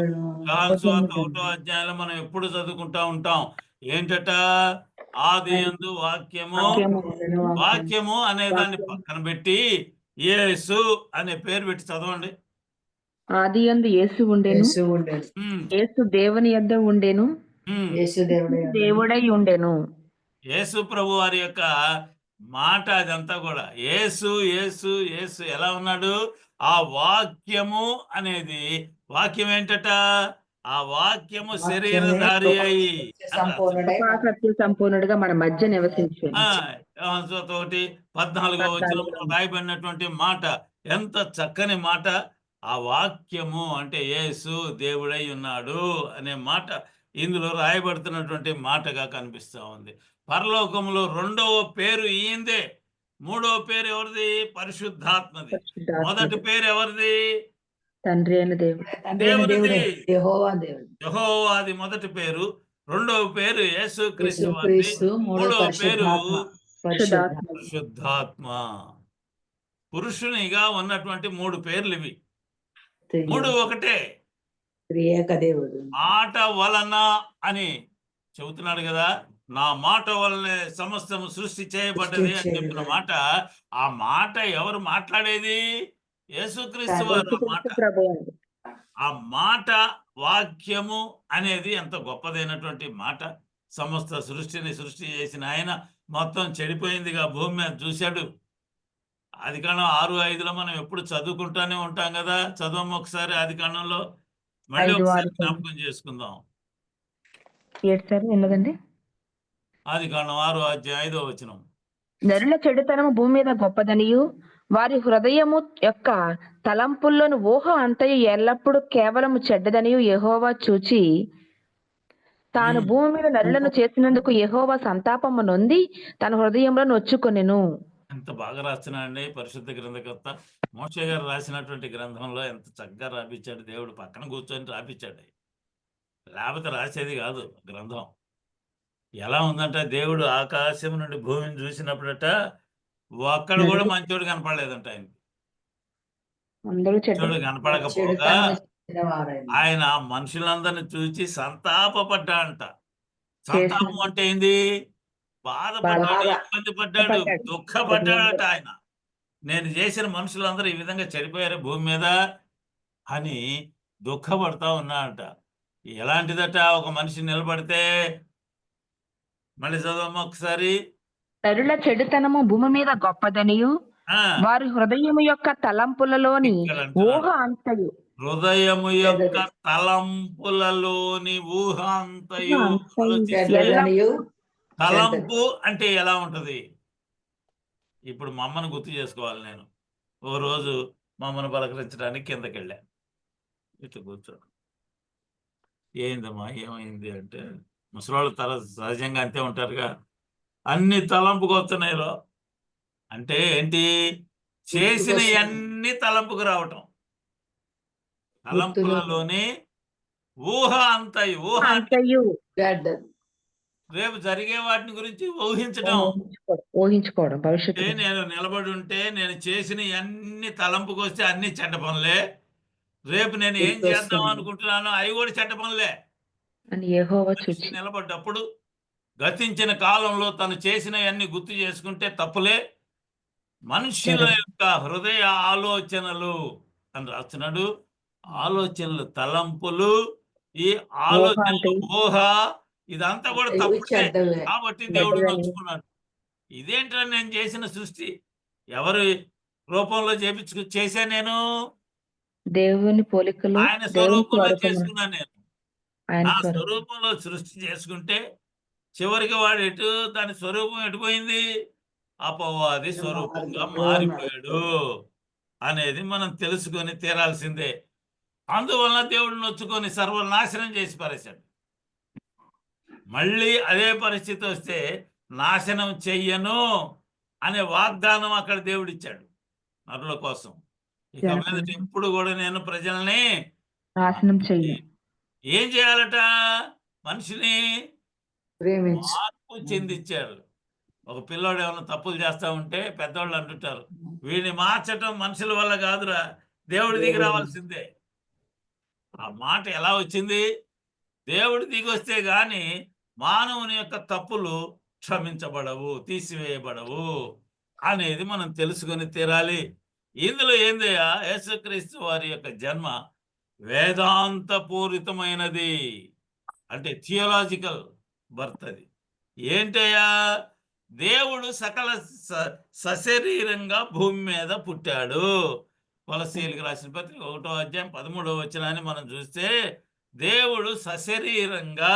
యోహాను సువార్త 1వ అధ్యాయంలో మనం ఎప్పుడు చదువుకుంటా ఉంటాం. ఏంటట? ఆది యందు వాక్యము అనే దాన్ని పక్కన పెట్టి యేసు అనే పేరు పెట్టి చదవండి. ఆది యందు యేసు ఉండెను, యేసు దేవుని యొద్ద ఉండెను, దేవుడై ఉండెను. యేసు ప్రభు వారి యొక్క మాట అదంతా కూడా. యేసు యేసు యేసు ఎలా ఉన్నాడు? ఆ వాక్యము అనేది, వాక్యం ఏంటట? ఆ వాక్యము శరీరధారి అయి సత్య సంపూర్ణుడిగా మన మధ్య నివసించు. 14వ వచనంలో రాయబడినటువంటి మాట ఎంత చక్కని మాట. ఆ వాక్యము అంటే యేసు దేవుడై ఉన్నాడు అనే మాట ఇందులో రాయబడుతున్నటువంటి మాటగా కనిపిస్తూ ఉంది. పరలోకంలో 2వ పేరు ఈయందే. 3వ పేరు ఎవరిది? పరిశుద్ధాత్మది. మొదటి పేరు ఎవరిది? తండ్రి అయిన దేవుడు, దేవుడిది, యెహోవాది. మొదటి పేరు. 2వ పేరు యేసుక్రీస్తు వారిది. 3వ పేరు పరిశుద్ధాత్మ. పురుషునిగా ఉన్నటువంటి 3 పేర్లు ఇవి. 3 ఒకటే. దేవుడు మాట వలన అని చెబుతున్నాడు కదా. నా మాట వల్లనే సమస్తము సృష్టి చేయబడ్డది అని చెప్పిన మాట. ఆ మాట ఎవరు మాట్లాడేది? యేసుక్రీస్తు వారు. ఆ మాట వాక్యము అనేది ఎంత గొప్పదైనటువంటి మాట. సమస్త సృష్టిని సృష్టి చేసిన ఆయన మొత్తం చెడిపోయిందిగా భూమి మీద చూశాడు. ఆదికాండం 6:5లో మనం ఎప్పుడు చదువుకుంటానే ఉంటాం కదా. చదవము ఒకసారి ఆదికాండంలో, మళ్ళీ ఒకసారి జ్ఞాపకం చేసుకుందాం. ఆదికాండం 6వ అధ్యాయం 5వ వచనం. నరుల చెడుతనము భూమి మీద గొప్పదనియు, వారి హృదయము యొక్క తలంపుల్లోని ఊహ అంతయు ఎల్లప్పుడూ కేవలము చెడ్డదనియు యెహోవా చూచి తాను భూమి మీద నరులను చేసినందుకు యెహోవా సంతాపము నొంది తన హృదయంలో నొచ్చుకొనెను. ఎంత బాగా రాస్తున్నాడండి పరిశుద్ధ గ్రంథకర్త. మోషే గారు రాసినటువంటి గ్రంథంలో ఎంత చక్కగా రాపించాడు. దేవుడు పక్కన కూర్చొని రాపించాడు. లేకపోతే రాసేది కాదు గ్రంథం. ఎలా ఉందంటే, దేవుడు ఆకాశం నుండి భూమిని చూసినప్పుడట ఒక్కడు కూడా మంచోడు కనపడలేదంట. ఆయన మంచోడు కనపడకపోగా ఆయన మనుషులందరిని చూసి సంతాపపడ్డాడంట. సంతాపం అంటే ఏంది? బాధపడ్డాడు, ఇబ్బంది పడ్డాడు, దుఃఖపడ్డాడట. ఆయన నేను చేసిన మనుషులందరూ ఈ విధంగా చెడిపోయారు భూమి మీద అని దుఃఖపడతా ఉన్నాడట. ఎలాంటిదట? ఒక మనిషి నిలబడితే, మళ్ళీ చదవమ్మ ఒకసారి. నరుల చెడుతనము భూమి మీద గొప్పదనియు, వారి హృదయము యొక్క తలంపులలోని ఊహ అంతయు, హృదయము యొక్క తలంపులలోని ఊహ అంతయు. తలంపు అంటే ఎలా ఉంటది? ఇప్పుడు మా అమ్మను గుర్తు చేసుకోవాలి నేను. ఓ రోజు మా అమ్మను పలకరించడానికి కిందకి వెళ్ళా. ఇట్లా కూర్చోడు. ఏందమ్మా ఏమైంది అంటే, ముసలాళ్ళు సహజంగా అంతే ఉంటారుగా. అన్ని తలంపుకు వస్తున్నాయిలో అంటే ఏంటి? చేసిన అన్ని తలంపుకు రావటం. తలంపులలోని ఊహ అంతయు. ఊహ అంటే అంతయు గడ్డది. రేపు జరిగే వాటిని గురించి ఊహించడం. ఊహించుకోవడం భవిష్యత్తు అంటే గురించి. నేను నిలబడి ఉంటే నేను చేసిన అన్ని తలంపుకి వస్తే అన్ని చెడ్డ పనులే. రేపు నేను ఏం చేద్దాం గుర్తొస్తుంది. అనుకుంటున్నానో అవి కూడా చెడ్డ పనులే. అని యెహోవా మనిషి చూచి నిలబడ్డప్పుడు గతించిన కాలంలో తను చేసినవన్నీ గుర్తు చేసుకుంటే తప్పులే. మనుషుల జరగదు. యొక్క హృదయ ఆలోచనలు అని రాస్తున్నాడు. ఆలోచనలు, తలంపులు, ఈ ఊహ ఆలోచనలు, అంతయు ఊహ, ఇదంతా కూడా అంతయు తప్పులే. చెడ్డవే. కాబట్టి దేవుడు చెడ్డదని నొచ్చుకున్నాడు. ఇదేంట్రా నేను చేసిన సృష్టి ఎవరి రూపంలో చేశా నేను? దేవుని పోలికలు ఆయన దేవుని స్వరూపంలో స్వరూపము చేసుకున్నాను నేను. ఆయన నా స్వరూపం. స్వరూపంలో సృష్టి చేసుకుంటే చివరికి వాడు దాని స్వరూపం ఎటుపోయింది? అపవాది స్వరూపంగా మార్గంలో మారిపోయాడు నడుస్తున్నాడు. అనేది మనం తెలుసుకొని తీరాల్సిందే. అందువలన దేవుడు నొచ్చుకొని సర్వనాశనం చేసి పారేశాడు. మళ్ళీ అదే పరిస్థితి వస్తే నాశనం చెయ్యను అనే వాగ్దానం అక్కడ దేవుడిచ్చాడు నరుల కోసం. ఇక జన మీదట కోసం ఎప్పుడు కూడా నేను ప్రజల్ని నాశనం చెయ్యి. ఏం చేయాలట? మనిషిని ప్రేమించు. మార్పు చెందించాడు. ఒక పిల్లోడు ఏమైనా తప్పులు చేస్తా ఉంటే పెద్దోళ్ళు అంటుంటారు, వీడిని మార్చటం మనుషుల వల్ల కాదురా, దేవుడి దిగి రావాల్సిందే. ఆ మాట ఎలా వచ్చింది? దేవుడి దిగి వస్తే గాని మానవుని యొక్క తప్పులు క్షమించబడవు, తీసివేయబడవు అనేది మనం తెలుసుకొని తీరాలి. ఇందులో ఏందయ్యా, యేసుక్రీస్తు వారి యొక్క జన్మ వేదాంత పూరితమైనది. అంటే థియోలాజికల్ బర్త్ అది. ఏంటయ్యా? దేవుడు సకల సశరీరంగా భూమి మీద పుట్టాడు. కొలస్సీయులకు రాసిన పత్రిక 1వ అధ్యాయం 13వ వచనాన్ని మనం చూస్తే దేవుడు సశరీరంగా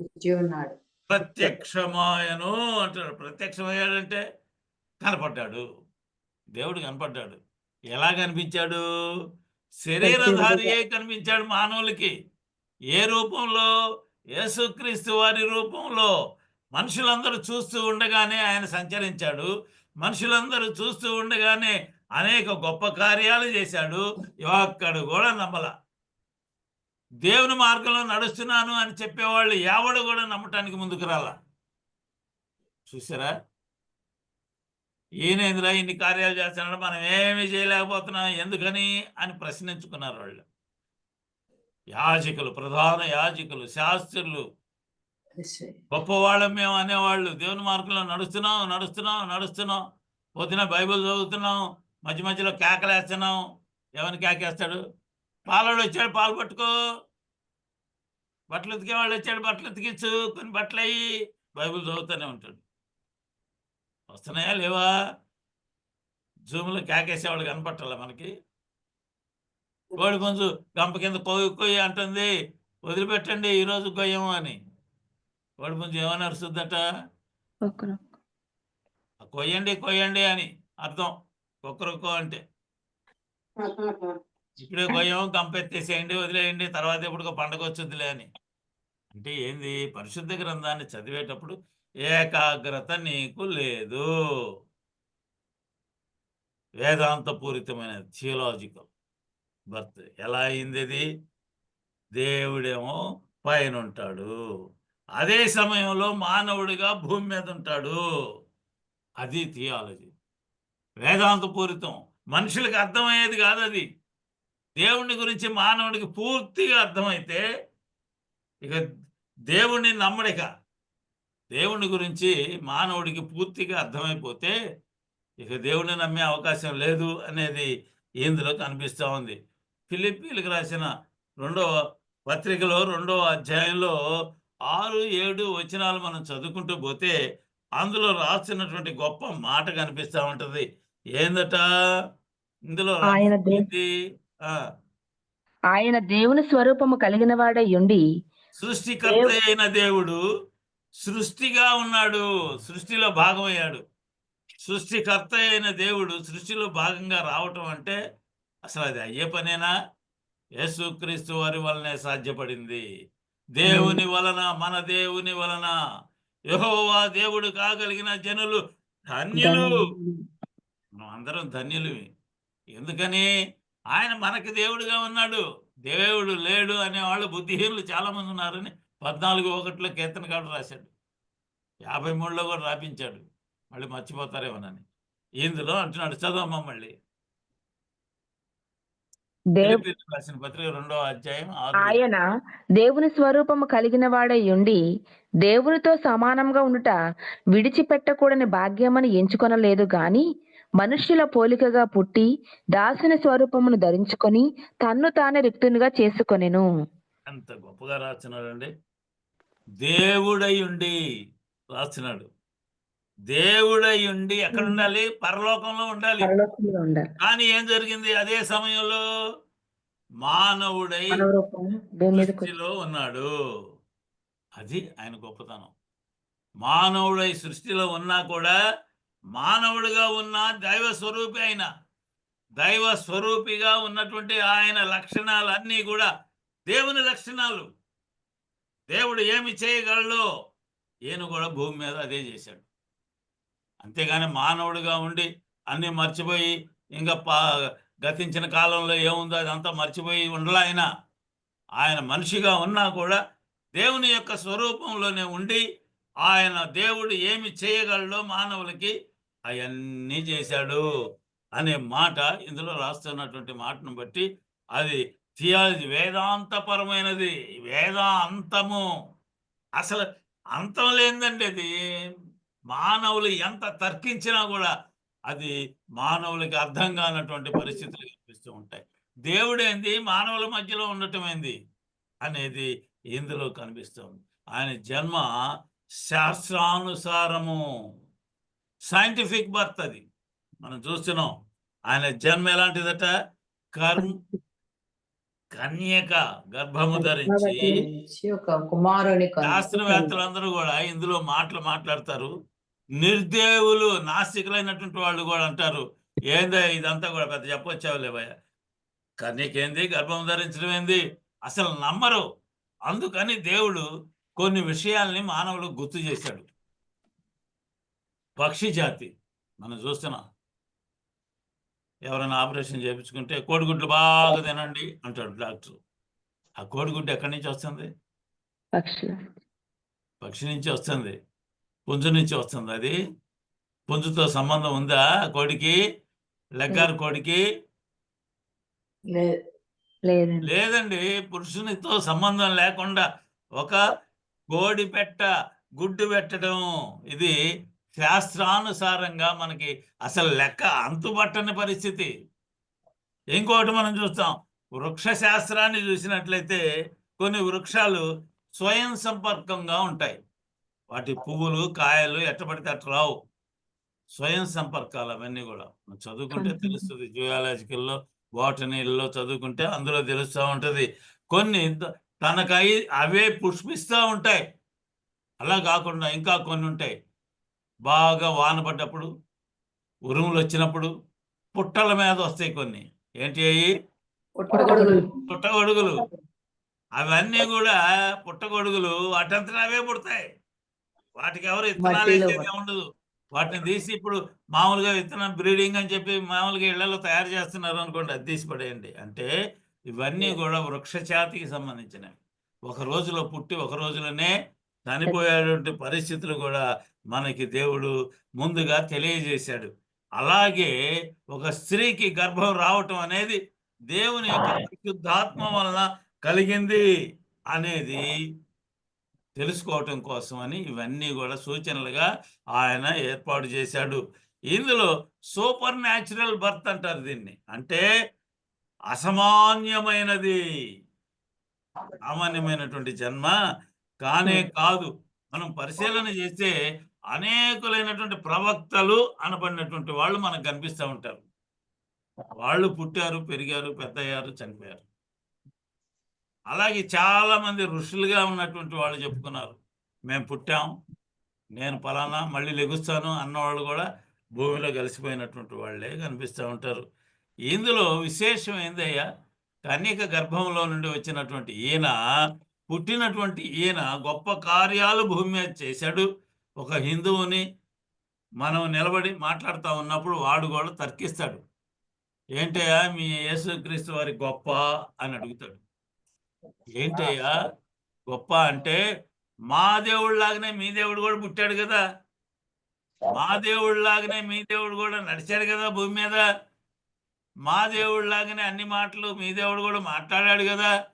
ఇచ్చి ఉన్నాడు. ప్రత్యక్షమాయను అంటాడు. ప్రత్యక్షమయ్యాడంటే కనపడ్డాడు. దేవుడు కనపడ్డాడు. ఎలా కనిపించాడు? శరీరధారియే కనిపించాడు మానవులకి. ఏ రూపంలో? యేసుక్రీస్తు వారి రూపంలో. మనుషులందరూ చూస్తూ ఉండగానే ఆయన సంచరించాడు. మనుషులందరూ చూస్తూ ఉండగానే అనేక గొప్ప కార్యాలు చేశాడు. ఒక్కడు కూడా నమ్మల. దేవుని మార్గంలో నడుస్తున్నాను అని చెప్పేవాళ్ళు ఎవడు కూడా నమ్మటానికి ముందుకు రాల. చూసారా? ఈయనేంద్రా ఇన్ని కార్యాలు చేస్తున్నాడు, మనం ఏమీ చేయలేకపోతున్నాం ఎందుకని అని ప్రశ్నించుకున్నారు వాళ్ళు. యాజకులు, ప్రధాన యాజకులు, శాస్త్రులు, గొప్పవాళ్ళం మేము అనేవాళ్ళు. దేవుని మార్గంలో నడుస్తున్నాం. పొద్దున బైబిల్ చదువుతున్నాం, మధ్య మధ్యలో కేకలేస్తున్నాం. ఎవరిని కేకేస్తాడు? పాలోడు వచ్చాడు, పాలు పట్టుకో. బట్టలు ఉతికేవాళ్ళు వచ్చాడు, బట్టలు ఉతికించు, కొన్ని బట్టలు అయ్యి. బైబిల్ చదువుతూనే ఉంటాడు. వస్తున్నాయా లేవా? జూమ్లో కేకేసేవాళ్ళు కనపట్టాల మనకి. కోడి పుంజు గంప కింద కొయ్యి అంటుంది, వదిలిపెట్టండి ఈరోజు గొయ్యము అని. కోడి పుంజు ఏమని అరుస్తుందట? కొయ్యండి అని అర్థం. కుక్కరుక్కో అంటే ఇప్పుడే గొయ్యం, గంపెత్తేసేయండి, వదిలేయండి, తర్వాత ఎప్పుడుకో పండగ వచ్చుద్దిలే అని. అంటే ఏంది? పరిశుద్ధ గ్రంథాన్ని చదివేటప్పుడు ఏకాగ్రత నీకు లేదు. వేదాంత పూరితమైన థియోలాజికల్ బర్త్. ఎలా అయింది అది? దేవుడేమో పైన ఉంటాడు, అదే సమయంలో మానవుడిగా భూమి మీద ఉంటాడు. అది థియాలజీ, వేదాంత పూరితం. మనుషులకు అర్థమయ్యేది కాదు అది. దేవుని గురించి మానవుడికి పూర్తిగా అర్థమైతే ఇక దేవుణ్ణి నమ్మడిక. దేవుని గురించి మానవుడికి పూర్తిగా అర్థమైపోతే ఇక దేవుణ్ణి నమ్మే అవకాశం లేదు అనేది ఇందులో కనిపిస్తూ ఉంది. ఫిలిప్పీలకు రాసిన 2వ పత్రికలో 2వ అధ్యాయంలో 6-7 వచనాలు మనం చదువుకుంటూ పోతే అందులో రాసినటువంటి గొప్ప మాట కనిపిస్తూ ఉంటది. ఏందట ఇందులో రాసింది? ఆయన దేవుని స్వరూపము కలిగిన వాడై ఉండి సృష్టికర్త అయిన దేవుడు సృష్టిగా ఉన్నాడు, సృష్టిలో భాగమయ్యాడు. సృష్టికర్త అయిన దేవుడు సృష్టిలో భాగంగా రావటం అంటే అసలు అది అయ్యే పనేనా? యేసుక్రీస్తు వారి వలనే సాధ్యపడింది. దేవుని వలన, మన దేవుని వలన యెహోవా దేవుడు కాగలిగిన జనులు ధన్యులు. మనం అందరం ధన్యులు. ఎందుకని? ఆయన మనకి దేవుడుగా ఉన్నాడు. దేవుడు లేడు అనేవాళ్ళు బుద్ధిహీనులు చాలా మంది ఉన్నారని 14:1 కీర్తనకారుడు రాశాడు. 53లో కూడా రాపించాడు. మళ్ళీ మర్చిపోతారేమోనని. ఇందులో అంటున్నాడు, చదవమ్మా మళ్ళీ. దేవ్ ఫిలిప్పీయులకు రాసిన పత్రిక 2వ అధ్యాయం 6. ఆయన దేవుని స్వరూపము కలిగిన వాడై ఉండి దేవునితో సమానంగా ఉండుట విడిచిపెట్టకూడని భాగ్యమని ఎంచుకొనలేదు గాని మనుష్యుల పోలికగా పుట్టి దాసుని స్వరూపమును ధరించుకొని తన్ను తానే రిక్తునిగా చేసుకొనెను. ఎంత గొప్పగా రాస్తున్నాడండి. దేవుడై ఉండి రాస్తున్నాడు. దేవుడై ఉండి ఎక్కడ ఉండాలి? పరలోకంలో ఉండాలి. పరలోకంలో ఉండాలి. కానీ ఏం జరిగింది? అదే సమయంలో మానవుడై మానవ రూపము భూమి మీదకి వచ్చి సృష్టిలో ఉన్నాడు. అది ఆయన గొప్పతనం. మానవుడై సృష్టిలో ఉన్నా కూడా మానవుడిగా ఉన్న దైవ స్వరూపి ఆయన. దైవ స్వరూపిగా ఉన్నటువంటి ఆయన లక్షణాలన్నీ కూడా దేవుని లక్షణాలు. దేవుడు ఏమి చేయగలడో ఈయన కూడా భూమి మీద అదే చేశాడు. అంతేగాని మానవుడిగా ఉండి అన్నీ మర్చిపోయి ఇంకా గతించిన కాలంలో ఏముందో అదంతా మర్చిపోయి ఉండలా ఆయన మనిషిగా ఉన్నా కూడా దేవుని యొక్క స్వరూపంలోనే ఉండి ఆయన దేవుడు ఏమి చేయగలడో మానవులకి అవన్నీ చేశాడు అనే మాట ఇందులో రాస్తున్నటువంటి మాటను బట్టి అది థియాలజీ, వేదాంతపరమైనది. వేదాంతము అసలు అంతం లేదండి. అది మానవులు ఎంత తర్కించినా కూడా అది మానవులకి అర్థం కానటువంటి పరిస్థితులు కనిపిస్తూ ఉంటాయి. దేవుడేంది, మానవుల మధ్యలో ఉండటం ఏంది అనేది ఇందులో కనిపిస్తుంది. ఆయన జన్మ శాస్త్రానుసారము, సైంటిఫిక్ బర్త్. అది మనం చూస్తున్నాం. ఆయన జన్మ ఎలాంటిదట? కన్యక గర్భము ధరించి. ఒక కుమారుని శాస్త్రవేత్తలందరూ కూడా ఇందులో మాట్లాడతారు. నిర్దేవులు, నాస్తికులైనటువంటి వాళ్ళు కూడా అంటారు, ఏందో ఇదంతా కూడా పెద్ద చెప్పొచ్చావులేవయ్య, కన్యకేంది, గర్భం ధరించడం ఏంది, అసలు నమ్మరు. అందుకని దేవుడు కొన్ని విషయాల్ని మానవులకు గుర్తు చేశాడు. పక్షి జాతి మనం చూస్తున్నాం. ఎవరైనా ఆపరేషన్ చేయించుకుంటే కోడిగుడ్లు బాగా తినండి అంటాడు డాక్టర్. ఆ కోడిగుడ్డు ఎక్కడి నుంచి వస్తుంది? పక్షి నుంచి వస్తుంది, పుంజు నుంచి వస్తుంది. అది పుంజుతో సంబంధం ఉందా కోడికి? లెగ్గారు కోడికి లేదండి. పురుషునితో సంబంధం లేకుండా ఒక కోడి పెట్ట గుడ్డు పెట్టడం, ఇది శాస్త్రానుసారంగా మనకి అసలు లెక్క అంతుబట్టని పరిస్థితి. ఇంకోటి మనం చూస్తాం, వృక్ష శాస్త్రాన్ని చూసినట్లయితే కొన్ని వృక్షాలు స్వయం సంపర్కంగా ఉంటాయి. వాటి పువ్వులు, కాయలు ఎట్టబడితే అట్ట రావు. స్వయం సంపర్కాలు అవన్నీ కూడా మనం చదువుకుంటే తెలుస్తుంది. జియాలజికల్లో, బాటనీల్లో చదువుకుంటే అందులో తెలుస్తూ ఉంటుంది. కొన్ని తనకై అవే పుష్పిస్తూ ఉంటాయి. అలా కాకుండా ఇంకా కొన్ని ఉంటాయి. బాగా వాన పడ్డప్పుడు, ఉరుములు వచ్చినప్పుడు పుట్టల మీద వస్తాయి కొన్ని. ఏంటి అవి? పుట్టగొడుగులు. అవన్నీ కూడా పుట్టగొడుగులు వాటంతటా అవే పుడతాయి. వాటికి ఎవరు విత్తనాలు వేసేది ఉండదు. వాటిని తీసి ఇప్పుడు మామూలుగా విత్తనం బ్రీడింగ్ అని చెప్పి మామూలుగా ఇళ్లలో తయారు చేస్తున్నారు అనుకోండి, అది తీసి పడేయండి. అంటే ఇవన్నీ కూడా వృక్షజాతికి సంబంధించినవి. ఒక రోజులో పుట్టి ఒక రోజులోనే చనిపోయేటువంటి పరిస్థితులు కూడా మనకి దేవుడు ముందుగా తెలియజేశాడు. అలాగే ఒక స్త్రీకి గర్భం రావటం అనేది దేవుని యొక్క పరిశుద్ధాత్మ వలన కలిగింది అనేది తెలుసుకోవటం కోసం అని ఇవన్నీ కూడా సూచనలుగా ఆయన ఏర్పాటు చేశాడు. ఇందులో సూపర్ న్యాచురల్ బర్త్ అంటారు దీన్ని. అంటే అసామాన్యమైనది, సామాన్యమైనటువంటి జన్మ కానే కాదు. మనం పరిశీలన చేస్తే అనేకులైనటువంటి ప్రవక్తలు అనబడినటువంటి వాళ్ళు మనకు కనిపిస్తూ ఉంటారు. వాళ్ళు పుట్టారు, పెరిగారు, పెద్దయ్యారు, చనిపోయారు. అలాగే చాలా మంది ఋషులుగా ఉన్నటువంటి వాళ్ళు చెప్పుకున్నారు, మేము పుట్టాం, నేను పలానా, మళ్ళీ లెగుస్తాను అన్నవాళ్ళు కూడా భూమిలో కలిసిపోయినటువంటి వాళ్ళే కనిపిస్తూ ఉంటారు. ఇందులో విశేషం ఏందయ్యా, కన్యక గర్భంలో నుండి వచ్చినటువంటి ఈయన, పుట్టినటువంటి ఈయన గొప్ప కార్యాలు భూమి మీద చేశాడు. ఒక హిందువుని మనం నిలబడి మాట్లాడుతూ ఉన్నప్పుడు వాడు కూడా తర్కిస్తాడు, ఏంటయ్యా మీ యేసుక్రీస్తు వారి గొప్ప అని అడుగుతాడు. ఏంటయ్యా గొప్ప అంటే, మా దేవుడిలాగానే మీ దేవుడు కూడా పుట్టాడు కదా, మా దేవుడిలాగానే మీ దేవుడు కూడా నడిచాడు కదా భూమి మీద, మా దేవుడిలాగానే అన్ని మాటలు మీ దేవుడు కూడా మాట్లాడాడు కదా,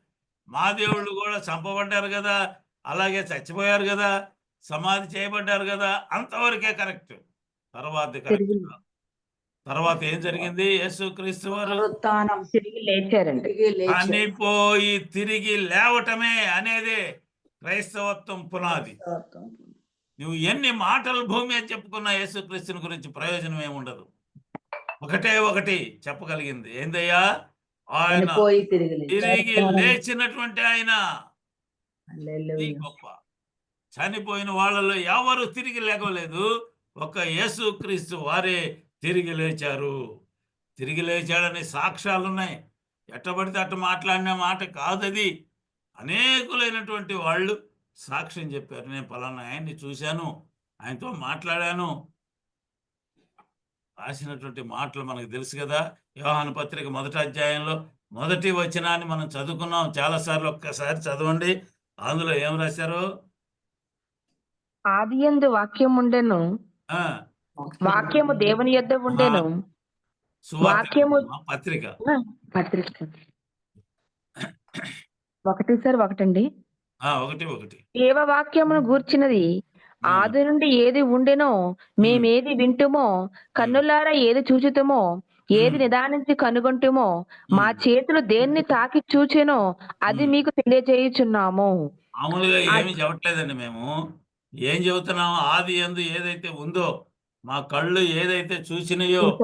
మా దేవుళ్ళు కూడా చంపబడ్డారు కదా, అలాగే చచ్చిపోయారు కదా, సమాధి చేయబడ్డారు కదా, అంతవరకే కరెక్ట్. తర్వాత కరెక్ట్ తిరిగి కాదు. తర్వాత ఏం జరిగింది? యేసుక్రీస్తు వారు పునరుత్థానం తిరిగి లేచారండి. తిరిగి లేచారు. చనిపోయి తిరిగి లేవటమే అనేది క్రైస్తవత్వం పునాది. నువ్వు ఎన్ని మాటలు భూమి మీద చెప్పుకున్నా యేసుక్రీస్తుని గురించి ప్రయోజనం ఏముండదు. ఒకటే ఒకటి చెప్పగలిగింది, ఏందయ్యా? ఆయన చనిపోయి తిరిగి తిరిగి లేచారు. లేచినటువంటి ఆయన. ఇది హల్లెలూయా. గొప్ప. చనిపోయిన వాళ్ళలో ఎవరు తిరిగి లేగలేదు, ఒక యేసుక్రీస్తు వారే తిరిగి లేచారు. తిరిగి లేచాడనే సాక్ష్యాలు ఉన్నాయి. ఎట్టబడితే అట్ట మాట్లాడిన మాట కాదది. అనేకులైనటువంటి వాళ్ళు సాక్ష్యం చెప్పారు, నేను పలానా ఆయన్ని చూశాను, ఆయనతో మాట్లాడాను. రాసినటువంటి మాటలు మనకు తెలుసు కదా. యోహాను పత్రిక 1వ అధ్యాయంలో 1వ వచనాన్ని మనం చదువుకున్నాం చాలాసార్లు. ఒక్కసారి చదవండి, అందులో ఏం రాశారు? ఆదియందు వాక్యం ఉండెను, ఆ, వాక్యము దేవుని యొద్ద ఉండెను, సువార్త వాక్యము- కాదమ్మా, పత్రిక. పత్రిక 1:1 ఒకటి దేవ వాక్యమును గూర్చినది ఆది నుండి ఏది ఉండెనో, మేమేది వింటుమో, కన్నులారా ఏది చూచుతుమో, ఏది నిదానించి కనుగొంటుమో, మా చేతులు దేన్ని తాకి చూచెనో అది మీకు తెలియజేయుచున్నాము. మామూలుగా ఏమి చెప్పట్లేదండి మేము. ఏం చెబుతున్నాము? ఆది యందు ఏదైతే ఉందో, మా కళ్ళు ఏదైతే చూసినాయో,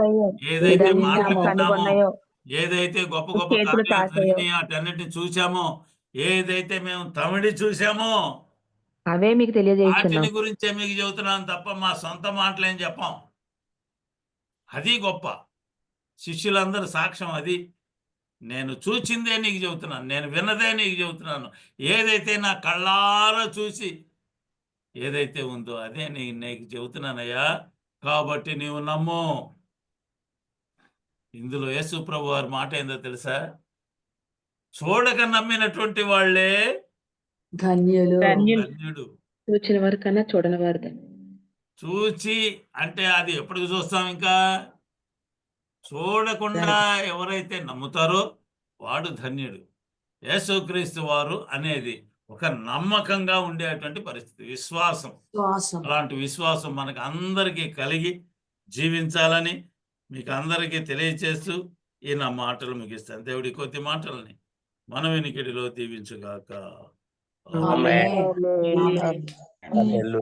ఏదైతే నిదానించి మాటలు విన్నామో, కనుగొన్నాయో, ఏదైతే గొప్ప గొప్ప చేతులు కార్యాలు తాకాయో, జరిగినాయో వాటన్నిటిని చూసామో, ఏదైతే మేము తమిడి చూసామో అవే మీకు తెలియజేయుచున్నాం. వాటిని గురించే మీకు చెబుతున్నాను తప్ప మా సొంత మాటలేం చెప్పాం. అది గొప్ప. శిష్యులందరూ సాక్ష్యం అది. నేను చూచిందే నీకు చెబుతున్నాను, నేను విన్నదే నీకు చెబుతున్నాను. ఏదైతే నా కళ్ళారా చూసి ఏదైతే ఉందో అదే నీకు చెబుతున్నానయ్యా, కాబట్టి నీవు నమ్ము. ఇందులో యేసు ప్రభు వారి మాట ఏందో తెలుసా? చూడక నమ్మినటువంటి వాళ్ళే ధన్యులు. ధన్యుడు. చూచిన వారి కన్నా చూడని వారిదే. చూచి అంటే అది ఎప్పటికి చూస్తాం? ఇంకా చూడకుండా ఎవరైతే నమ్ముతారో వాడు ధన్యుడు. యేసుక్రీస్తు వారు అనేది ఒక నమ్మకంగా ఉండేటువంటి పరిస్థితి, విశ్వాసం. శ్వాసం. అలాంటి విశ్వాసం మనకు అందరికీ కలిగి జీవించాలని మీకు అందరికీ తెలియచేస్తూ ఈ నా మాటలు ముగిస్తాను. దేవుడి కొద్ది మాటలని మన వినికిడిలో దీవించుగాక. ఆమేన్. ఆమేన్. ఆమేన్.